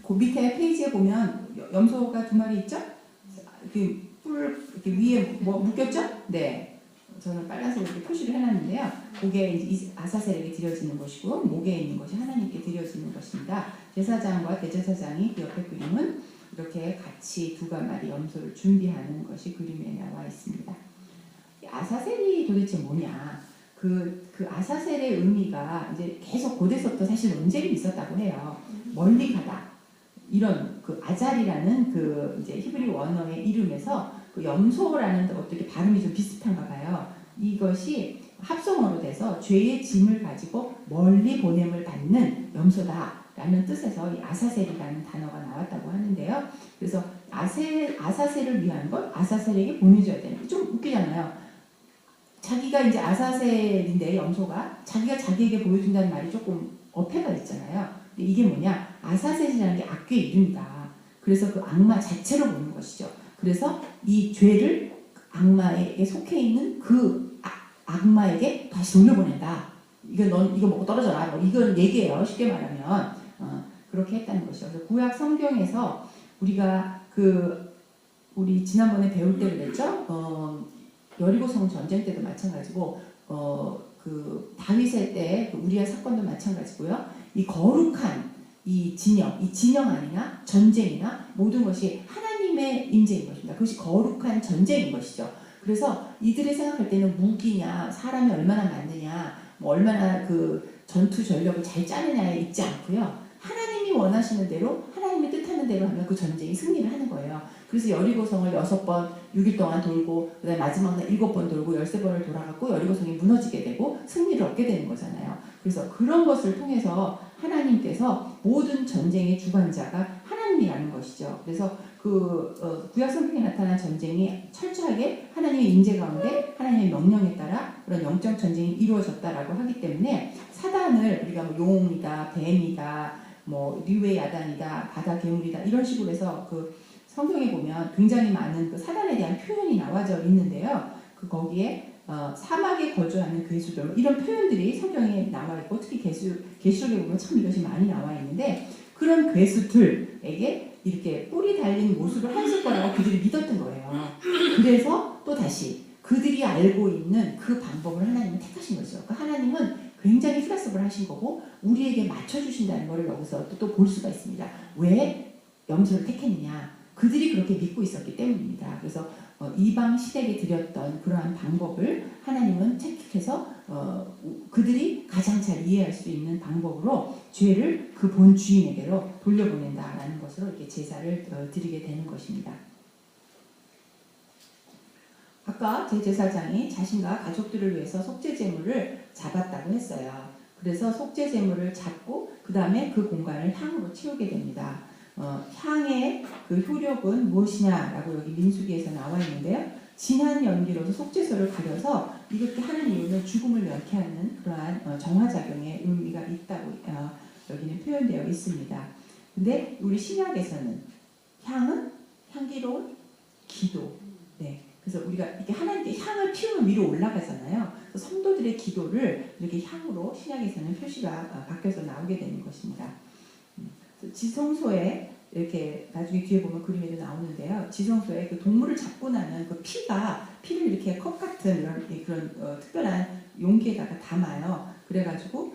밑에 페이지에 보면 염소가 2마리 있죠? 이렇게 뿔 이렇게 위에 뭐 묶였죠? 네. 저는 빨간색으로 이렇게 표시를 해놨는데요. 그게 아사셀에게 드려지는 것이고 목에 있는 것이 하나님께 드려지는 것입니다. 제사장과 대제사장이 그 옆에 그림은 이렇게 같이 2마리 염소를 준비하는 것이 그림에 나와 있습니다. 아사셀이 도대체 뭐냐? 그 아사셀의 의미가 이제 계속 고대서부터 사실 논쟁이 있었다고 해요. 멀리 가다. 이런 그 아잘이라는 그 이제 히브리 원어의 이름에서 그 염소라는 어떻게 발음이 좀 비슷한가 봐요. 이것이 합성어로 돼서 죄의 짐을 가지고 멀리 보냄을 받는 염소다라는 뜻에서 이 아사셀이라는 단어가 나왔다고 하는데요. 그래서 아사셀을 위한 걸 아사셀에게 보내줘야 되는 좀 웃기잖아요. 자기가 이제 아사셀인데 염소가 자기가 자기에게 보여준다는 말이 조금 어폐가 있잖아요. 근데 이게 뭐냐? 아사셀이라는 게 악귀의 이름이다. 그래서 그 악마 자체로 보는 것이죠. 그래서 이 죄를 악마에게 속해 있는 그 악마에게 다시 돌려보낸다. 이거 먹고 떨어져라. 뭐 이건 얘기예요. 쉽게 말하면 그렇게 했다는 것이죠. 그래서 구약 성경에서 우리가 우리 지난번에 배울 때 그랬죠. 여리고성 전쟁 때도 마찬가지고 다윗의 때 우리아 사건도 마찬가지고요. 이 거룩한 이 진영 아니나 전쟁이나 모든 것이 하나님의 임재인 것입니다. 그것이 거룩한 전쟁인 것이죠. 그래서 이들이 생각할 때는 무기냐, 사람이 얼마나 많느냐, 뭐 얼마나 그 전투 전력을 잘 짜느냐에 있지 않고요. 하나님이 원하시는 대로, 하나님이 뜻하는 대로 하면 그 전쟁이 승리를 하는 거예요. 그래서 여리고성을 6번, 6일 동안 돌고, 그 다음에 마지막 날 7번 돌고 13번을 돌아갔고 여리고성이 무너지게 되고 승리를 얻게 되는 거잖아요. 그래서 그런 것을 통해서 하나님께서 모든 전쟁의 주관자가 하나님이라는 것이죠. 그래서 구약 성경에 나타난 전쟁이 철저하게 하나님의 임재 가운데 하나님의 명령에 따라 그런 영적 전쟁이 이루어졌다라고 하기 때문에 사단을 우리가 뭐 용이다, 뱀이다, 뭐 류의 야단이다, 바다 괴물이다 이런 식으로 해서 성경에 보면 굉장히 많은 그 사단에 대한 표현이 나와져 있는데요. 거기에 사막에 거주하는 괴수들 이런 표현들이 성경에 나와 있고 특히 계시록에 보면 참 이것이 많이 나와 있는데 그런 괴수들에게 이렇게 뿔이 달린 모습을 하실 거라고 그들이 믿었던 거예요. 그래서 또 다시 그들이 알고 있는 그 방법을 하나님은 택하신 거죠. 그러니까 하나님은 굉장히 플렉서블 하신 거고 우리에게 맞춰주신다는 것을 여기서 또 볼 수가 있습니다. 왜 염소를 택했느냐? 그들이 그렇게 믿고 있었기 때문입니다. 그래서 이방 시댁에 드렸던 그러한 방법을 하나님은 택해서 그들이 가장 잘 이해할 수 있는 방법으로 죄를 그 본 주인에게로 돌려보낸다라는 것으로 이렇게 제사를 드리게 되는 것입니다. 아까 제사장이 자신과 가족들을 위해서 속죄제물을 잡았다고 했어요. 그래서 속죄제물을 잡고 그 다음에 그 공간을 향으로 채우게 됩니다. 향의 그 효력은 무엇이냐라고 여기 민수기에서 나와 있는데요. 진한 연기로서 속죄소를 가려서 이렇게 하는 이유는 죽음을 면케하는 그러한 정화작용의 의미가 있다고 여기는 표현되어 있습니다. 근데 우리 신약에서는 향은 향기로운 기도. 네. 그래서 우리가 이렇게 하나님께 향을 피우면 위로 올라가잖아요. 그래서 성도들의 기도를 이렇게 향으로 신약에서는 표시가 바뀌어서 나오게 되는 것입니다. 지성소에 이렇게 나중에 뒤에 보면 그림에도 나오는데요. 지성소에 그 동물을 잡고 나는 그 피를 이렇게 컵 같은 그런 특별한 용기에다가 담아요. 그래가지고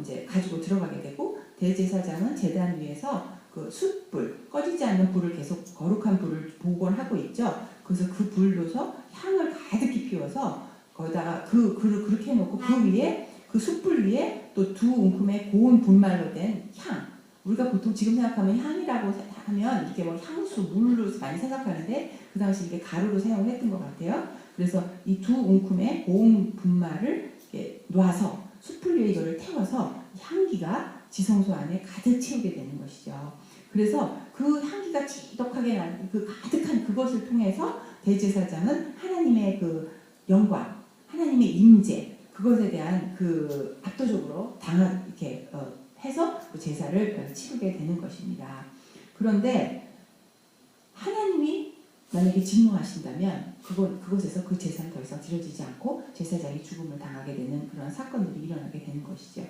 이제 가지고 들어가게 되고 대제사장은 제단 위에서 그 숯불, 꺼지지 않는 불을 계속 거룩한 불을 보관하고 있죠. 그래서 그 불로서 향을 가득히 피워서 거기다가 그렇게 해놓고 그 위에 그 숯불 위에 또 2움큼의 고운 분말로 된 향. 우리가 보통 지금 생각하면 향이라고 하면 이렇게 뭐 향수, 물로 많이 생각하는데 그 당시 이게 가루로 사용을 했던 것 같아요. 그래서 이 2움큼의 고운 분말을 이렇게 놔서 숯불 위에 이거를 태워서 향기가 지성소 안에 가득 채우게 되는 것이죠. 그래서 그 향기가 지독하게 나는 그 가득한 그것을 통해서 대제사장은 하나님의 그 영광, 하나님의 임재, 그것에 대한 그 압도적으로 이렇게 해서 그 제사를 치르게 되는 것입니다. 그런데 하나님이 만약에 진노하신다면 그곳에서 그 제사는 더 이상 드려지지 않고 제사장이 죽음을 당하게 되는 그런 사건들이 일어나게 되는 것이죠.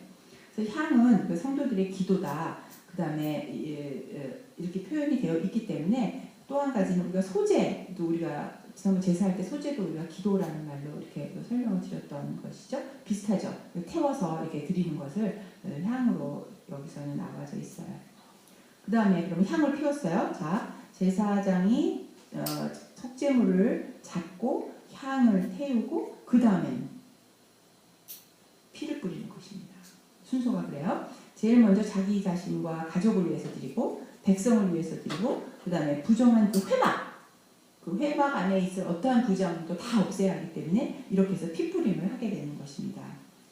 그래서 향은 그 성도들의 기도다. 그 다음에 이렇게 표현이 되어 있기 때문에 또 한 가지는 우리가 소제도 우리가 지난번 제사할 때 소제도 우리가 기도라는 말로 이렇게 설명을 드렸던 것이죠. 비슷하죠. 태워서 이렇게 드리는 것을 향으로 여기서는 나와져 있어요. 그 다음에 그럼 향을 피웠어요. 자, 제사장이 속죄물을 잡고 향을 태우고 그 다음에는 피를 뿌리는 것입니다. 순서가 그래요. 제일 먼저 자기 자신과 가족을 위해서 드리고 백성을 위해서 드리고 그 다음에 부정한 그 회막 안에 있을 어떠한 부정도 다 없애야 하기 때문에 이렇게 해서 피 뿌림을 하게 되는 것입니다.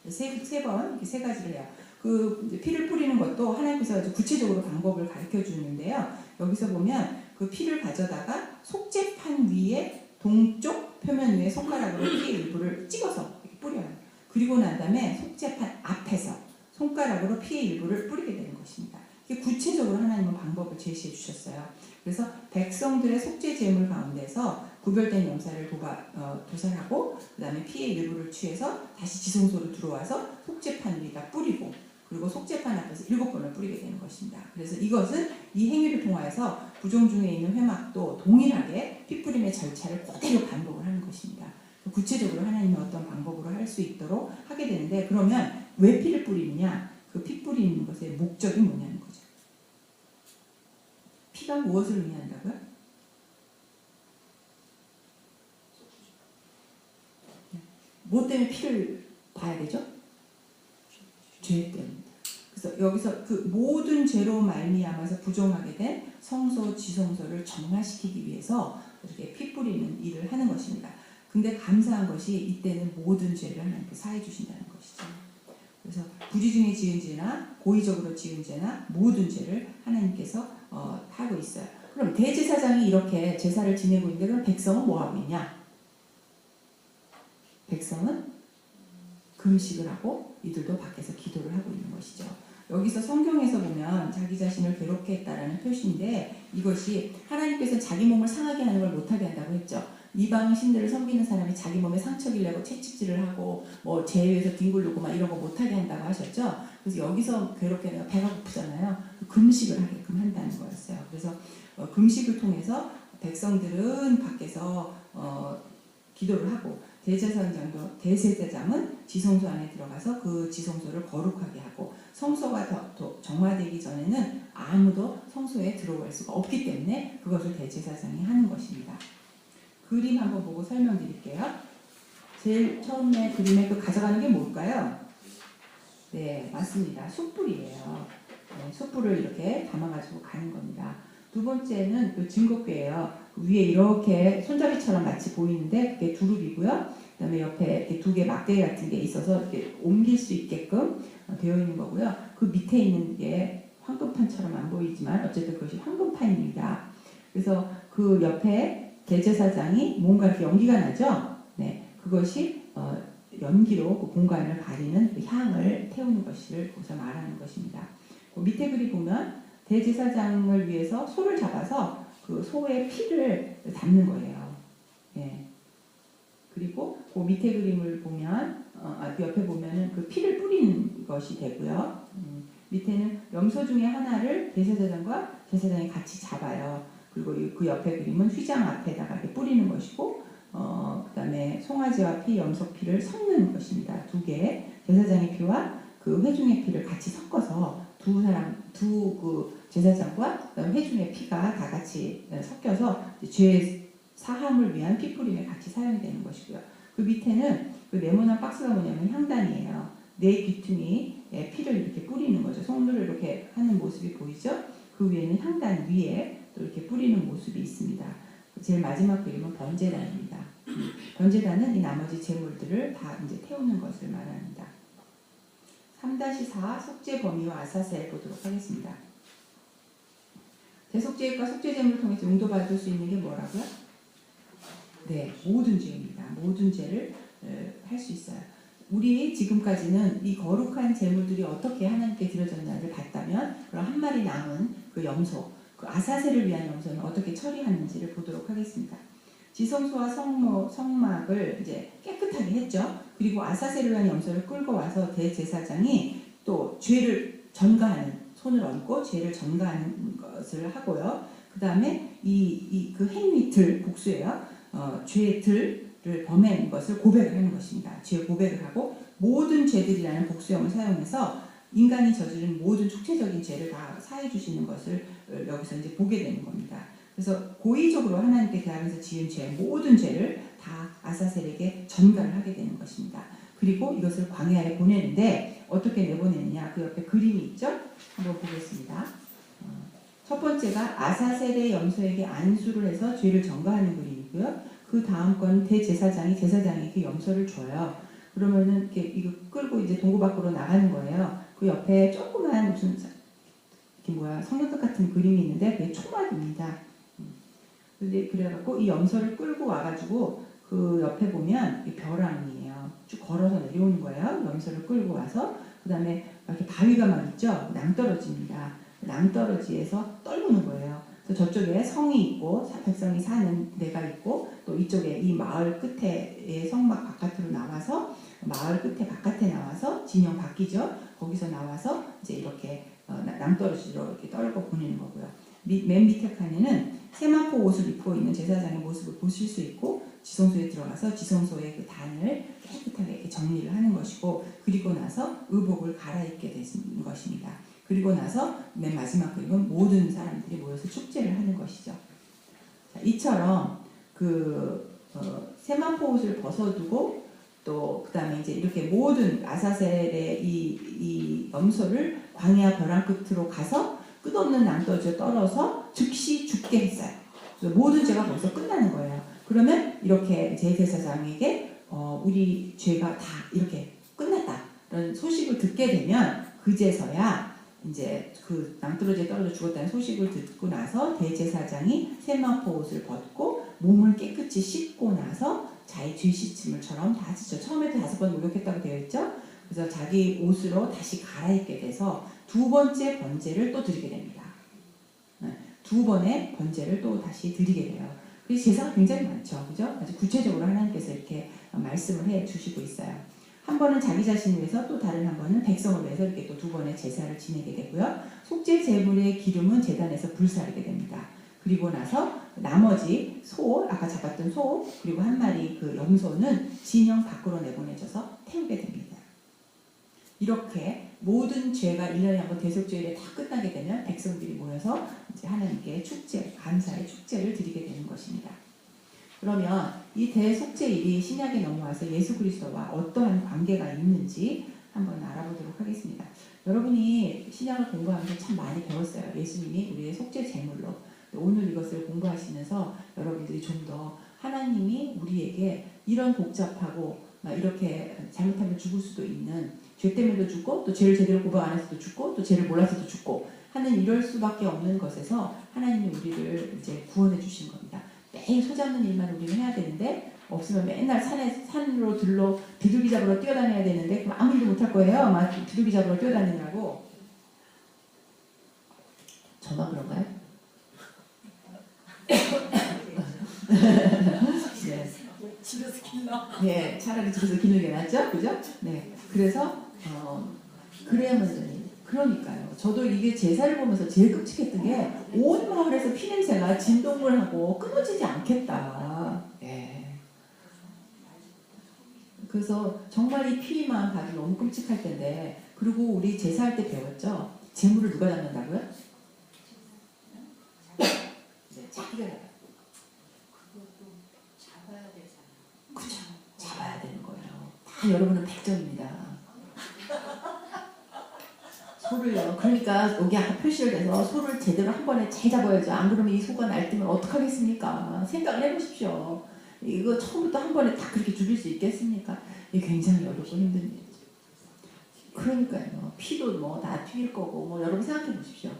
세 번 이렇게 세 가지를 해요. 그 피를 뿌리는 것도 하나님께서 아주 구체적으로 방법을 가르쳐 주는데요. 여기서 보면 그 피를 가져다가 속죄판 위에 동쪽 표면 위에 손가락으로 피의 일부를 찍어서 이렇게 뿌려요. 그리고 난 다음에 속죄판 앞에서 손가락으로 피의 일부를 뿌리게 되는 것입니다. 이게 구체적으로 하나님은 방법을 제시해 주셨어요. 그래서 백성들의 속죄 제물 가운데서 구별된 염사를 도살하고 그 다음에 피의 일부를 취해서 다시 지성소로 들어와서 속죄판 위에다 뿌리고 그리고 속죄판 앞에서 7번을 뿌리게 되는 것입니다. 그래서 이것은 이 행위를 통하여서 부정 중에 있는 회막도 동일하게 피 뿌림의 절차를 그대로 반복을 하는 것입니다. 구체적으로 하나님이 어떤 방법으로 할 수 있도록 하게 되는데 그러면 왜 피를 뿌리느냐? 그 피 뿌리는 것의 목적이 뭐냐는 거죠. 피가 무엇을 의미한다고요? 뭐 때문에 피를 봐야 되죠? 죄 때문입니다. 그래서 여기서 그 모든 죄로 말미암아서 부정하게 된 성소, 지성소를 정화시키기 위해서 이렇게 피 뿌리는 일을 하는 것입니다. 근데 감사한 것이 이때는 모든 죄를 하나님께 사해 주신다는 것이죠. 그래서 부지 중에 지은 죄나 고의적으로 지은 죄나 모든 죄를 하나님께서 하고 있어요. 그럼 대제사장이 이렇게 제사를 지내고 있는데 그럼 백성은 뭐 하고 있냐? 백성은 금식을 하고 이들도 밖에서 기도를 하고 있는 것이죠. 여기서 성경에서 보면 자기 자신을 괴롭게 했다라는 표시인데 이것이 하나님께서 자기 몸을 상하게 하는 걸 못하게 한다고 했죠. 이방 신들을 섬기는 사람이 자기 몸에 상처를 내고 채찍질을 하고 뭐 재위에서 뒹굴르고 막 이런 거 못하게 한다고 하셨죠. 그래서 여기서 괴롭게 하면 배가 고프잖아요. 금식을 하게끔 한다는 거였어요. 그래서 금식을 통해서 백성들은 밖에서 기도를 하고 대제사장은 지성소 안에 들어가서 그 지성소를 거룩하게 하고 성소가 더 정화되기 전에는 아무도 성소에 들어갈 수가 없기 때문에 그것을 대제사장이 하는 것입니다. 그림 한번 보고 설명드릴게요. 제일 처음에 그림에 그 가져가는 게 뭘까요? 네, 맞습니다. 숯불이에요. 네, 숯불을 이렇게 담아가지고 가는 겁니다. 두 번째는 그 증거궤예요. 위에 이렇게 손잡이처럼 마치 보이는데 그게 두릅이고요. 그다음에 옆에 이렇게 두 개 막대기 같은 게 있어서 이렇게 옮길 수 있게끔 되어 있는 거고요. 그 밑에 있는 게 황금판처럼 안 보이지만 어쨌든 그것이 황금판입니다. 그래서 그 옆에 대제사장이 뭔가 이렇게 연기가 나죠. 네, 그것이 연기로 그 공간을 가리는 그 향을 태우는 것을 거기서 말하는 것입니다. 그 밑에 그림 보면 대제사장을 위해서 소를 잡아서 그 소의 피를 담는 거예요. 예. 그리고 그 밑에 그림을 보면 옆에 보면은 그 피를 뿌리는 것이 되고요. 밑에는 염소 중에 하나를 대제사장과 제사장이 같이 잡아요. 그리고 그 옆에 그림은 휘장 앞에다가 이렇게 뿌리는 것이고, 그다음에 송아지와 피, 염소 피를 섞는 것입니다. 두 개, 제사장의 피와 그 회중의 피를 같이 섞어서 그 제사장과 회중의 피가 다 같이 섞여서 죄 사함을 위한 피 뿌림에 같이 사용이 되는 것이고요. 그 밑에는 그 네모난 박스가 뭐냐면 향단이에요. 네 귀퉁이에 피를 이렇게 뿌리는 거죠. 손으로 이렇게 하는 모습이 보이죠? 그 위에는 향단 위에 또 이렇게 뿌리는 모습이 있습니다. 제일 마지막 그림은 번제단입니다. 번제단은 이 나머지 제물들을 다 이제 태우는 것을 말합니다. 3-4 속죄 범위와 아사셀 보도록 하겠습니다. 대속죄과 속죄제물을 통해서 용도받을 수 있는 게 뭐라고요? 네, 모든 죄입니다. 모든 죄를 할 수 있어요. 우리 지금까지는 이 거룩한 제물들이 어떻게 하나님께 드려졌나를 봤다면, 그럼 한 마리 남은 그 염소, 그 아사셀을 위한 염소는 어떻게 처리하는지를 보도록 하겠습니다. 지성소와 성막을 이제 깨끗하게 했죠. 그리고 아사셀을 위한 염소를 끌고 와서 대제사장이 또 죄를 전가하는, 손을 얹고 죄를 전가하는 것을 하고요. 그 다음에 그 행위들, 복수예요. 죄들을 범한 것을 고백을 하는 것입니다. 죄 고백을 하고 모든 죄들이라는 복수형을 사용해서 인간이 저지른 모든 축체적인 죄를 다 사해 주시는 것을 여기서 이제 보게 되는 겁니다. 그래서 고의적으로 하나님께 대항해서 지은 죄, 모든 죄를 다 아사셀에게 전가를 하게 되는 것입니다. 그리고 이것을 광야에 보내는데 어떻게 내보내느냐, 그 옆에 그림이 있죠? 한번 보겠습니다. 첫 번째가 아사셀의 염소에게 안수를 해서 죄를 전가하는 그림이고요. 그 다음 건 대제사장이 제사장에게 염소를 줘요. 그러면은 이렇게 이거 끌고 이제 동굴 밖으로 나가는 거예요. 그 옆에 조그만 무슨 성냥갑 같은 그림이 있는데 그게 초막입니다. 근데 그래갖고 이 염소를 끌고 와가지고 그 옆에 보면 벼랑이에요. 쭉 걸어서 내려오는 거예요. 염소를 끌고 와서 그 다음에 이렇게 바위가 막 있죠. 낭떠러지입니다. 낭떠러지에서 떨구는 거예요. 그래서 저쪽에 성이 있고 백성이 사는 데가 있고 또 이쪽에 이 마을 끝에 성막 바깥으로 나와서 마을 끝에 바깥에 나와서 진영 바뀌죠. 거기서 나와서 이제 이렇게 낭떠러지로 이렇게 떨고 보내는 거고요. 맨 밑에 칸에는 세마포 옷을 입고 있는 제사장의 모습을 보실 수 있고 지성소에 들어가서 지성소의 그 단을 깨끗하게 이렇게 정리를 하는 것이고 그리고 나서 의복을 갈아입게 되는 것입니다. 그리고 나서 맨 마지막 그림은 모든 사람들이 모여서 축제를 하는 것이죠. 자, 이처럼 세마포 옷을 벗어두고 또 그다음에 이제 이렇게 모든 아사셀의 이 염소를 광야 벼랑 끝으로 가서 끝없는 낭떠러지에 떨어서 즉시 죽게 했어요. 모든 죄가 벌써 끝나는 거예요. 그러면 이렇게 제사장에게 우리 죄가 다 이렇게 끝났다라는 소식을 듣게 되면 그제서야 이제 그 낭떠러지에 떨어져 죽었다는 소식을 듣고 나서 대제사장이 세마포 옷을 벗고 몸을 깨끗이 씻고 나서 자기 죄 씻음을처럼 다 하시죠. 처음에도 5번 목욕했다고 되어 있죠. 그래서 자기 옷으로 다시 갈아입게 돼서 두 번째 번제를 또 드리게 됩니다. 두 번의 번제를 또 다시 드리게 돼요. 그래서 제사가 굉장히 많죠. 그죠? 아주 구체적으로 하나님께서 이렇게 말씀을 해 주시고 있어요. 한 번은 자기 자신을 위해서 또 다른 한 번은 백성을 위해서 이렇게 또 두 번의 제사를 지내게 되고요. 속죄 제물의 기름은 제단에서 불사르게 됩니다. 그리고 나서 나머지 소, 아까 잡았던 소, 그리고 한 마리 그 염소는 진영 밖으로 내보내져서 태우게 됩니다. 이렇게 모든 죄가 1년에 한 번 대속죄일에 다 끝나게 되면 백성들이 모여서 이제 하나님께 축제, 감사의 축제를 드리게 되는 것입니다. 그러면 이 대속죄일이 신약에 넘어와서 예수 그리스도와 어떠한 관계가 있는지 한번 알아보도록 하겠습니다. 여러분이 신약을 공부하면서 참 많이 배웠어요. 예수님이 우리의 속죄 제물로. 오늘 이것을 공부하시면서 여러분들이 좀 더 하나님이 우리에게 이런 복잡하고 이렇게 잘못하면 죽을 수도 있는, 죄 때문에도 죽고 또 죄를 제대로 고백 안 해서도 죽고 또 죄를 몰라서도 죽고 하는 이럴 수밖에 없는 것에서 하나님이 우리를 이제 구원해 주신 겁니다. 매일 소 잡는 일만 우리는 해야 되는데 없으면 맨날 산으로 들러 비둘기 잡으러 뛰어다녀야 되는데 그럼 아무 일도 못할 거예요. 막 비둘기 잡으러 뛰어다니느라고. 저만 그런가요? 네. 집에서 길러. 네, 차라리 집에서 기는 게 낫죠, 그죠? 네, 그래서 그래야만 그러니까요. 저도 이게 제사를 보면서 제일 끔찍했던 게 온 마을에서 피냄새가 진동을 끊어지지 않겠다. 네. 그래서 정말 이 피만 봐도 너무 끔찍할 텐데, 그리고 우리 제사할 때 배웠죠. 제물을 누가 잡는다고요? 네, 자기가 잡아요. 그것도 잡아야 되잖아. 그죠? 잡아야 되는 거예요. 다 여러분은 백정입니다. 소를요. 그러니까 여기 아까 표시를 해서 소를 제대로 한 번에 잘 잡아야죠. 안 그러면 이 소가 날뛰면 어떡하겠습니까? 생각을 해보십시오. 이거 처음부터 한 번에 다 그렇게 죽일 수 있겠습니까? 이게 굉장히 어렵고 힘든 일이죠. 그러니까요. 피도 뭐 다 튀길 거고 뭐 여러분 생각해 보십시오.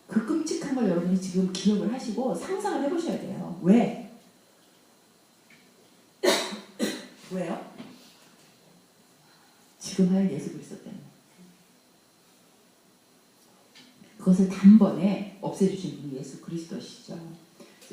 그 끔찍한 걸 여러분이 지금 기억을 하시고 상상을 해보셔야 돼요. 왜? 왜요? 지금 할 예수 그리스도 때문에. 그것을 단번에 없애주신 분이 예수 그리스도시죠.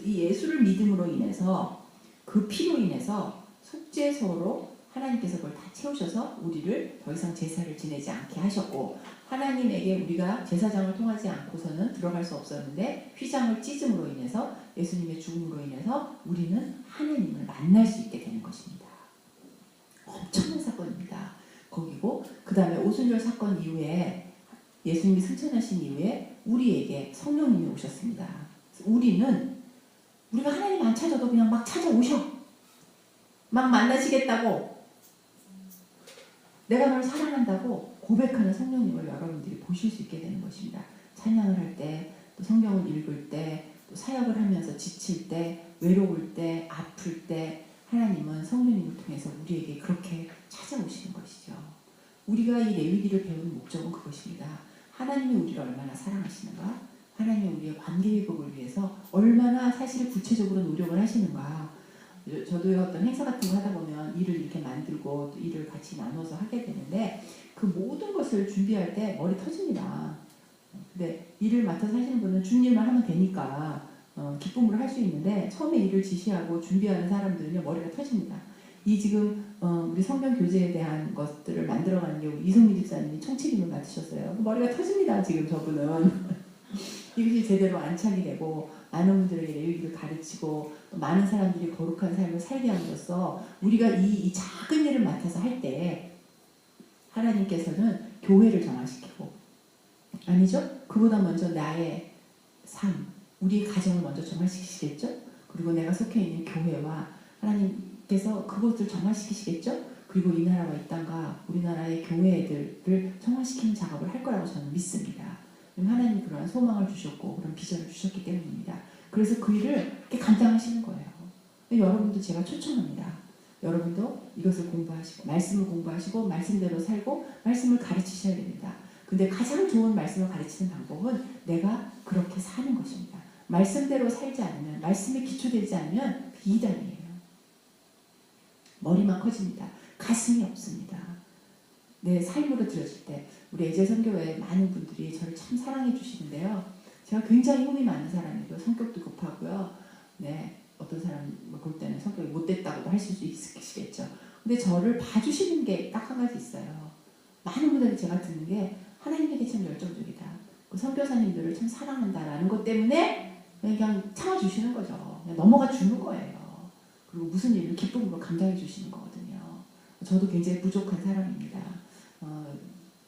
이 예수를 믿음으로 인해서 그 피로 인해서 속죄소로 하나님께서 그걸 다 채우셔서 우리를 더 이상 제사를 지내지 않게 하셨고, 하나님에게 우리가 제사장을 통하지 않고서는 들어갈 수 없었는데 휘장을 찢음으로 인해서 예수님의 죽음으로 인해서 우리는 하나님을 만날 수 있게 되는 것입니다. 엄청난 사건입니다. 거기고 그 다음에 오순절 사건 이후에 예수님이 승천하신 이후에 우리에게 성령님이 오셨습니다. 우리가 하나님 안 찾아도 그냥 막 찾아오셔. 막 만나시겠다고, 내가 너를 사랑한다고 고백하는 성령님을 여러분들이 보실 수 있게 되는 것입니다. 찬양을 할 때, 또 성경을 읽을 때, 또 사역을 하면서 지칠 때, 외로울 때, 아플 때 하나님은 성령님을 통해서 우리에게 그렇게 찾아오시는 것이죠. 우리가 이 레위기를 배우는 목적은 그것입니다. 하나님이 우리를 얼마나 사랑하시는가, 하나님이 우리의 관계 회복을 위해서 얼마나 사실 구체적으로 노력을 하시는가. 저도 어떤 행사 같은 거 하다 보면 일을 이렇게 만들고 또 일을 같이 나눠서 하게 되는데 그 모든 것을 준비할 때 머리 터집니다. 근데 일을 맡아서 하시는 분은 준 일만 하면 되니까 기쁨으로 할 수 있는데 처음에 일을 지시하고 준비하는 사람들은요 머리가 터집니다. 이 지금 우리 성경 교재에 대한 것들을 만들어가는 게 우리 이성미 집사님이 총책임을 맡으셨어요. 머리가 터집니다. 지금 저분은. 이것이 제대로 안착이 되고 많은 분들에게 레위기를 가르치고 또 많은 사람들이 거룩한 삶을 살게 함으로써 우리가 이 작은 일을 맡아서 할 때 하나님께서는 교회를 정화시키고, 아니죠? 그보다 먼저 나의 삶, 우리의 가정을 먼저 정화시키시겠죠? 그리고 내가 속해 있는 교회와 하나님께서 그것을 정화시키시겠죠? 그리고 이 나라와 이 땅과 우리나라의 교회들을 정화시키는 작업을 할 거라고 저는 믿습니다. 하나님이 그러한 소망을 주셨고 그런 비전을 주셨기 때문입니다. 그래서 그 일을 이렇게 감당하시는 거예요. 여러분도 제가 초청합니다. 여러분도 이것을 공부하시고 말씀을 공부하시고 말씀대로 살고 말씀을 가르치셔야 됩니다. 근데 가장 좋은 말씀을 가르치는 방법은 내가 그렇게 사는 것입니다. 말씀대로 살지 않으면, 말씀에 기초되지 않으면 이단이에요. 머리만 커집니다. 가슴이 없습니다. 내 삶으로 들어질 때 우리 애제선교회 많은 분들이 저를 참 사랑해 주시는데요. 제가 굉장히 힘이 많은 사람이고요. 성격도 급하고요. 네, 어떤 사람 볼 때는 성격이 못됐다고도 하실 수 있으시겠죠. 근데 저를 봐주시는 게 딱 한 가지 있어요. 많은 분들이 제가 듣는 게 하나님에게 참 열정적이다. 그 선교사님들을 참 사랑한다라는 것 때문에 그냥 참아주시는 거죠. 그냥 넘어가 주는 거예요. 그리고 무슨 일을 기쁨으로 감당해 주시는 거거든요. 저도 굉장히 부족한 사람입니다.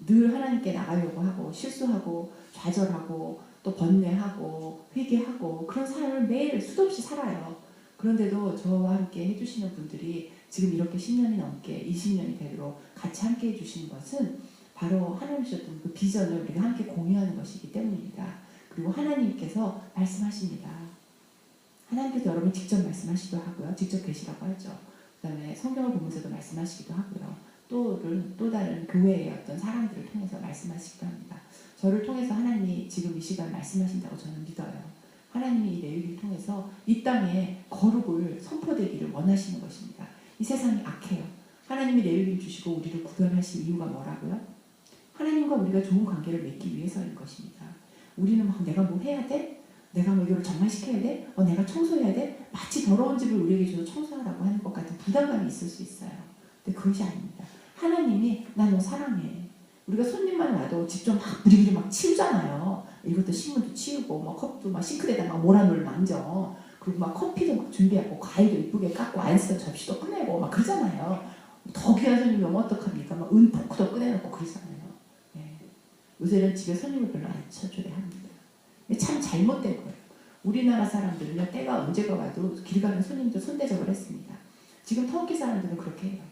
늘 하나님께 나가려고 하고 실수하고 좌절하고 또 번뇌하고 회개하고 그런 삶을 매일 수도 없이 살아요. 그런데도 저와 함께 해주시는 분들이 지금 이렇게 10년이 넘게 20년이 되도록 같이 함께 해주시는 것은 바로 하나님 주셨던 그 비전을 우리가 함께 공유하는 것이기 때문입니다. 그리고 하나님께서 말씀하십니다. 하나님께서 여러분 직접 말씀하시기도 하고요. 직접 계시라고 하죠. 그 다음에 성경을 보면서도 말씀하시기도 하고요. 또 다른 교회의 어떤 사람들을 통해서 말씀하시기도 합니다. 저를 통해서 하나님이 지금 이 시간 말씀하신다고 저는 믿어요. 하나님이 이 레위기를 통해서 이 땅에 거룩을 선포되기를 원하시는 것입니다. 이 세상이 악해요. 하나님이 레위기를 주시고 우리를 구별하실 이유가 뭐라고요? 하나님과 우리가 좋은 관계를 맺기 위해서인 것입니다. 우리는 막 내가 뭐 해야 돼? 내가 뭐 이걸 정화시켜야 돼? 내가 청소해야 돼? 마치 더러운 집을 우리에게 줘서 청소하라고 하는 것 같은 부담감이 있을 수 있어요. 근데 그것이 아닙니다. 하나님이 나 너 사랑해. 우리가 손님만 와도 직접 막 부리부리 막 치우잖아요. 이것도 신문도 치우고 막 컵도 막 싱크대에다 막 몰아놓을 망정. 그리고 막 커피도 막 준비하고 과일도 이쁘게 깎고 안 쓰던 접시도 꺼내고 막 그러잖아요. 더 귀한 손님이 오면 어떡합니까? 막 은포크도 꺼내놓고 그러잖아요. 네. 요새는 집에 손님을 별로 안 초대합니다. 참 잘못된 거예요. 우리나라 사람들은요 때가 언제가 와도 길 가는 손님들 손대접을 했습니다. 지금 터키 사람들은 그렇게 해요.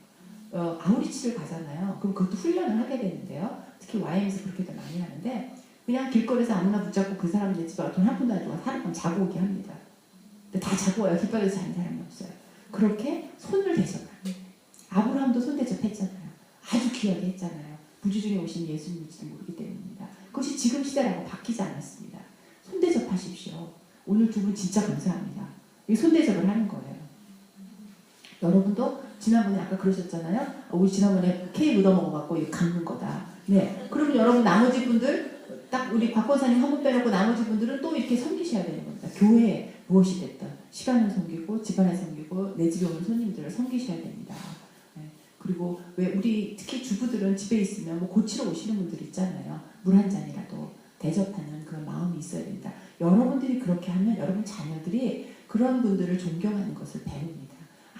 아우리치를 가잖아요. 그럼 그것도 훈련을 하게 되는데요. 특히 YM에서 그렇게도 많이 하는데 그냥 길거리에서 아무나 붙잡고 그 사람들 집에 돈 한 푼도 안 주고 하룻밤 자고 오게 합니다. 근데 다 자고 와요. 깃발에서 자는 사람이 없어요. 그렇게 손을 대접합니다. 아브라함도 손 대접했잖아요. 아주 귀하게 했잖아요. 부주 중에 오신 예수님일지도 모르기 때문입니다. 그것이 지금 시대라고 바뀌지 않았습니다. 손대접하십시오. 오늘 두 분 진짜 감사합니다. 이 손대접을 하는 거예요. 여러분도 지난번에 아까 그러셨잖아요. 우리 지난번에 케이크 얻어 먹어갖고 이거 갚는 거다. 네. 그러면 여러분 나머지 분들 딱 우리 박 권사님 한 분 빼놓고 나머지 분들은 또 이렇게 섬기셔야 되는 겁니다. 교회에 무엇이 됐든 시간을 섬기고 집안에 섬기고 내 집에 오는 손님들을 섬기셔야 됩니다. 네. 그리고 왜 우리 특히 주부들은 집에 있으면 뭐 고치러 오시는 분들 있잖아요. 물 한 잔이라도 대접하는 그런 마음이 있어야 됩니다. 여러분들이 그렇게 하면 여러분 자녀들이 그런 분들을 존경하는 것을 배웁니다.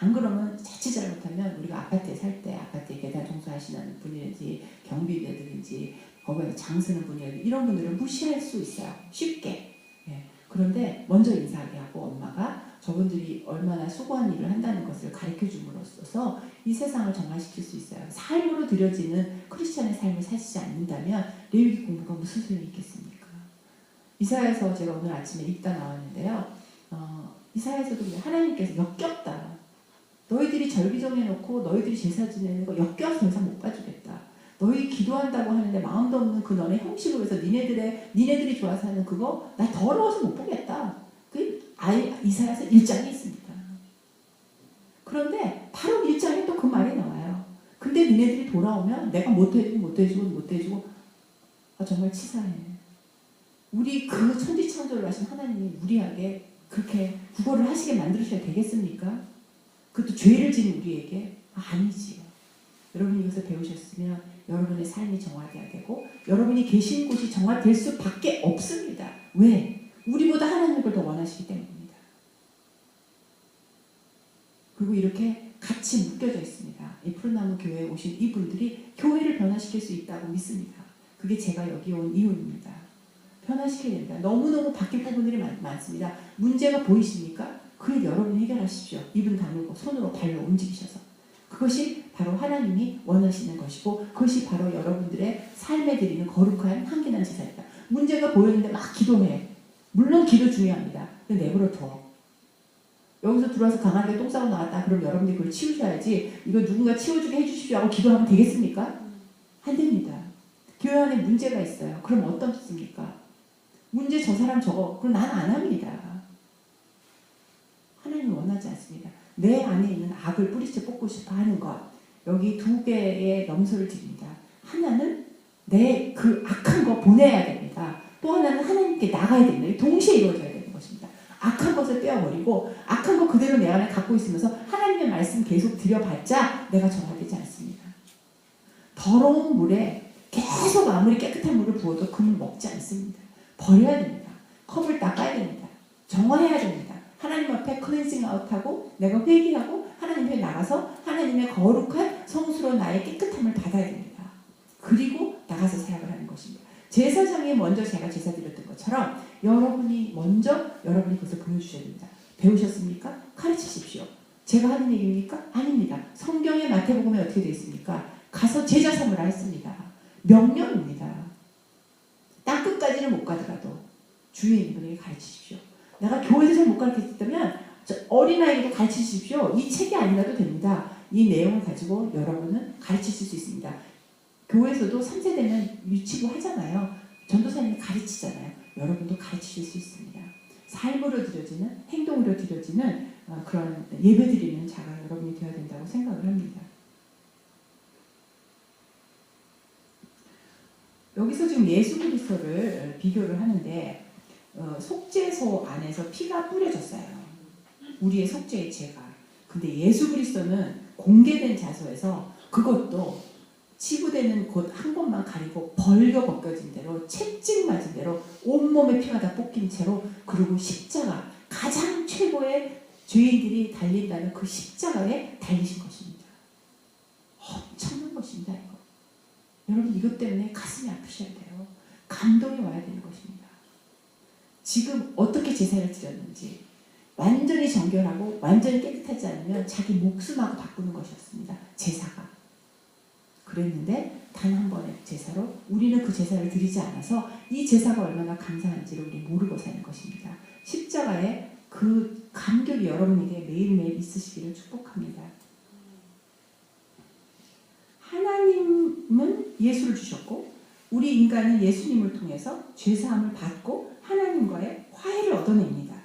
안 그러면 자칫 잘못하면 우리가 아파트에 살 때 아파트에 계단 청소하시는 분이든지 경비대들인지 거기에 장 쓰는 분이든지 이런 분들을 무시할 수 있어요. 쉽게. 예. 그런데 먼저 인사하게 하고 엄마가 저분들이 얼마나 수고한 일을 한다는 것을 가르쳐 줌으로써 이 세상을 정화시킬 수 있어요. 삶으로 들여지는 크리스찬의 삶을 사시지 않는다면 레위기 공부가 무슨 소용이 있겠습니까? 이사야에서 제가 오늘 아침에 읽다 나왔는데요. 이사야에서도 하나님께서 역겹다. 너희들이 절기 정해놓고 너희들이 제사 지내는 거 역겨워서 더 이상 못 봐주겠다. 너희 기도한다고 하는데 마음도 없는 그 너네 형식으로 해서 니네들이 좋아서 하는 그거 나 더러워서 못 보겠다. 그 이사야서 1장에 있습니다. 그런데 바로 1장에 또 그 말이 나와요. 근데 니네들이 돌아오면 내가 못해주고 정말 치사해. 우리 그 천지창조를 하신 하나님이 무리하게 그렇게 구걸을 하시게 만들으셔야 되겠습니까? 그것도 죄를 지은 우리에게 아니지요. 여러분이 이것을 배우셨으면 여러분의 삶이 정화되어야 되고 여러분이 계신 곳이 정화될 수밖에 없습니다. 왜? 우리보다 하나님을 더 원하시기 때문입니다. 그리고 이렇게 같이 묶여져 있습니다. 이 푸른나무 교회에 오신 이분들이 교회를 변화시킬 수 있다고 믿습니다. 그게 제가 여기 온 이유입니다. 변화시켜야 됩니다. 너무너무 바뀔 부분들이 많습니다. 문제가 보이십니까? 그걸 여러분이 해결하십시오. 입은 다물고 손으로 발로 움직이셔서. 그것이 바로 하나님이 원하시는 것이고 그것이 바로 여러분들의 삶에 드리는 거룩한 향기난 제사입니다. 문제가 보였는데 막 기도해. 물론 기도 중요합니다. 근데 내버려둬. 여기서 들어와서 강하게 똥 싸고 나왔다. 그럼 여러분들이 그걸 치우셔야지 이거 누군가 치워주게 해주십시오 하고 기도하면 되겠습니까? 안 됩니다. 교회 안에 문제가 있어요. 그럼 어떻습니까? 문제 저 사람 저거. 그럼 난 안 합니다. 하나님은 원하지 않습니다. 내 안에 있는 악을 뿌리째 뽑고 싶어 하는 것. 여기 두 개의 염소를 드립니다. 하나는 내 그 악한 거 보내야 됩니다. 또 하나는 하나님께 나가야 됩니다. 동시에 이루어져야 되는 것입니다. 악한 것을 떼어버리고 악한 거 그대로 내 안에 갖고 있으면서 하나님의 말씀 계속 드려봤자 내가 정화되지 않습니다. 더러운 물에 계속 아무리 깨끗한 물을 부어도 그 물 먹지 않습니다. 버려야 됩니다. 컵을 닦아야 됩니다. 정화해야 됩니다. 하나님 앞에 클렌징 아웃하고 내가 회개하고 하나님 앞에 나가서 하나님의 거룩한 성수로 나의 깨끗함을 받아야 됩니다. 그리고 나가서 사역을 하는 것입니다. 제사장이 먼저 제가 제사 드렸던 것처럼 여러분이 먼저 여러분이 그것을 보여주셔야 됩니다. 배우셨습니까? 가르치십시오. 제가 하는 얘기입니까? 아닙니다. 성경의 마태복음에 어떻게 되어 있습니까? 가서 제자 삼으라 했습니다. 명령입니다. 땅끝까지는 못 가더라도 주위에 있는 분에게 가르치십시오. 내가 교회에서 잘 못 가르쳤다면 어린아이에게 가르치십시오. 이 책이 아니라도 됩니다. 이 내용을 가지고 여러분은 가르치실 수 있습니다. 교회에서도 3세대면 유치부 하잖아요. 전도사님이 가르치잖아요. 여러분도 가르치실 수 있습니다. 삶으로 드려지는, 행동으로 드려지는 그런 예배드리는 자가 여러분이 되어야 된다고 생각을 합니다. 여기서 지금 예수 그리스도를 비교를 하는데 속죄소 안에서 피가 뿌려졌어요. 우리의 속죄의 죄가. 근데 예수 그리스도는 공개된 자소에서 그것도 치부되는 곳 한 곳만 가리고 벌겨 벗겨진 대로 채찍 맞은 대로 온몸에 피가 다 뽑힌 채로 그리고 십자가 가장 최고의 죄인들이 달린다는 그 십자가에 달리신 것입니다. 엄청난 것입니다. 이거. 여러분 이것 때문에 가슴이 아프셔야 돼요. 감동이 와야 되는 것입니다. 지금 어떻게 제사를 드렸는지 완전히 정결하고 완전히 깨끗하지 않으면 자기 목숨하고 바꾸는 것이었습니다. 제사가. 그랬는데 단 한 번의 제사로 우리는 그 제사를 드리지 않아서 이 제사가 얼마나 감사한지를 우리 모르고 사는 것입니다. 십자가의 그 감격이 여러분에게 매일매일 있으시기를 축복합니다. 하나님은 예수를 주셨고 우리 인간은 예수님을 통해서 죄사함을 받고 하나님과의 화해를 얻어냅니다.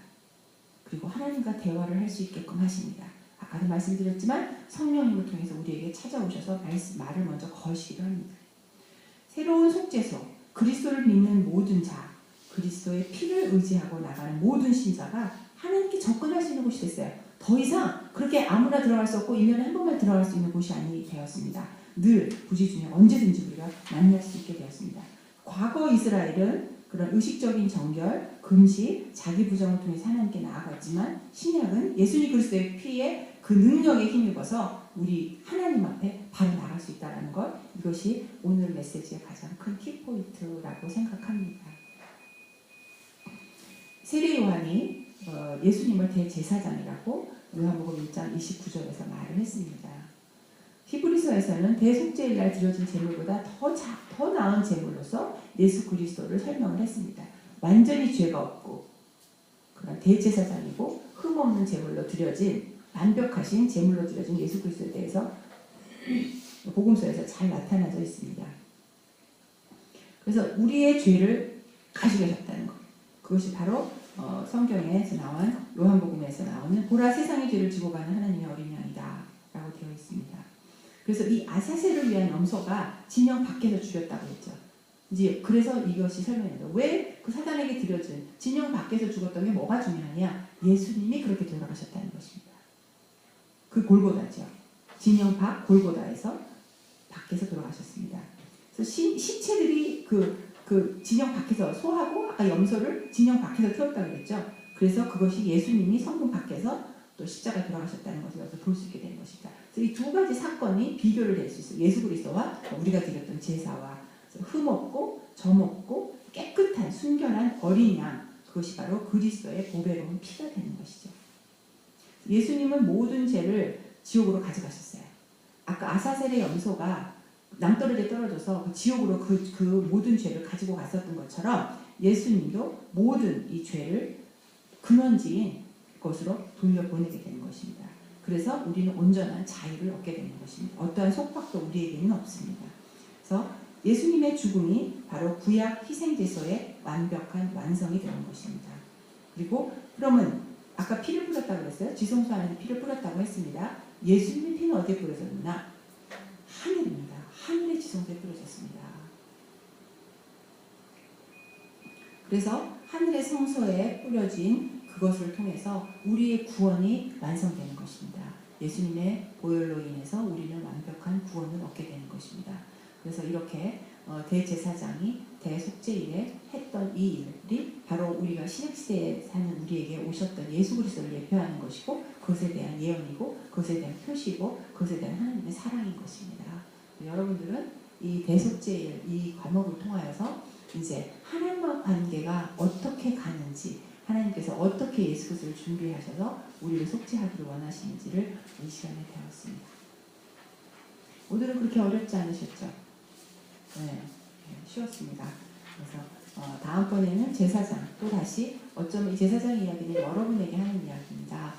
그리고 하나님과 대화를 할 수 있게끔 하십니다. 아까도 말씀드렸지만 성령님을 통해서 우리에게 찾아오셔서 말을 먼저 거시기도 합니다. 새로운 속죄소, 그리스도를 믿는 모든 자, 그리스도의 피를 의지하고 나가는 모든 신자가 하나님께 접근할 수 있는 곳이 됐어요. 더 이상 그렇게 아무나 들어갈 수 없고 1년에 한 번만 들어갈 수 있는 곳이 아니게 되었습니다. 늘 부지중에 언제든지 우리가 만날 수 있게 되었습니다. 과거 이스라엘은 그런 의식적인 정결, 금식, 자기 부정을 통해서 하나님께 나아갔지만 신약은 예수님 그리스도의 피에 그 능력에 힘입어서 우리 하나님 앞에 바로 나갈 수 있다는 것, 이것이 오늘 메시지의 가장 큰 키포인트라고 생각합니다. 세례 요한이 예수님을 대제사장이라고 요한복음 1장 29절에서 말을 했습니다. 히브리서에서는 대속죄일날 드려진 제물보다 더 나은 제물로서 예수 그리스도를 설명을 했습니다. 완전히 죄가 없고 그런 대제사장이고 흠없는 제물로 드려진 완벽하신 제물로 드려진 예수 그리스도에 대해서 복음서에서 잘 나타나져 있습니다. 그래서 우리의 죄를 가지고 계셨다는 것, 그것이 바로 성경에서 나온 요한복음에서 나오는 보라 세상의 죄를 지고 가는 하나님의 어린 양이다 라고 되어 있습니다. 그래서 이 아사셀을 위한 염소가 진영 밖에서 죽였다고 했죠. 이제 그래서 이것이 설명합니다. 왜 그 사단에게 드려진 진영 밖에서 죽었던 게 뭐가 중요하냐? 예수님이 그렇게 돌아가셨다는 것입니다. 그 골고다죠. 진영 밖 골고다에서 밖에서 돌아가셨습니다. 그래서 시체들이 그 진영 밖에서 소하고 아까 염소를 진영 밖에서 태웠다고 그랬죠. 그래서 그것이 예수님이 성문 밖에서 또 십자가에 돌아가셨다는 것을 여기서 볼 수 있게 된 것입니다. 그래서 이 두 가지 사건이 비교를 될 수 있어요. 예수 그리스도와 우리가 드렸던 제사와 흠없고 점없고 깨끗한 순결한 어린 양, 그것이 바로 그리스도의 보배로운 피가 되는 것이죠. 예수님은 모든 죄를 지옥으로 가져가셨어요. 아까 아사셀의 염소가 낭떠러지에 떨어져서 지옥으로 그 모든 죄를 가지고 갔었던 것처럼 예수님도 모든 이 죄를 근원지인 것으로 돌려보내게 되는 것입니다. 그래서 우리는 온전한 자유를 얻게 되는 것입니다. 어떠한 속박도 우리에게는 없습니다. 그래서 예수님의 죽음이 바로 구약 희생제소의 완벽한 완성이 되는 것입니다. 그리고 그러면 아까 피를 뿌렸다고 그랬어요. 지성소 안에서 피를 뿌렸다고 했습니다. 예수님의 피는 어디에 뿌려졌나? 하늘입니다. 하늘의 지성소에 뿌려졌습니다. 그래서 하늘의 성소에 뿌려진 그것을 통해서 우리의 구원이 완성되는 것입니다. 예수님의 보혈로 인해서 우리는 완벽한 구원을 얻게 되는 것입니다. 그래서 이렇게 대제사장이 대속죄일에 했던 이 일이 바로 우리가 신약시대에 사는 우리에게 오셨던 예수 그리스도를 예표하는 것이고 그것에 대한 예언이고 그것에 대한 표시고 그것에 대한 하나님의 사랑인 것입니다. 여러분들은 이 대속죄일 이 과목을 통하여서 이제 하나님과 관계가 어떻게 가는지 하나님께서 어떻게 예수 그리스도를 준비하셔서 우리를 속죄하기를 원하시는지를 이 시간에 배웠습니다. 오늘은 그렇게 어렵지 않으셨죠? 네, 쉬웠습니다. 그래서 다음번에는 제사장, 또 다시 어쩌면 이 제사장 이야기는 여러분에게 하는 이야기입니다.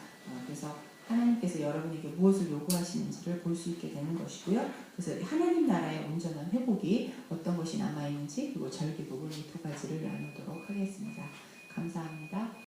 그래서 하나님께서 여러분에게 무엇을 요구하시는지를 볼 수 있게 되는 것이고요. 그래서 하나님 나라의 온전한 회복이 어떤 것이 남아있는지 그리고 절기복을 이 두 가지를 나누도록 하겠습니다. 감사합니다.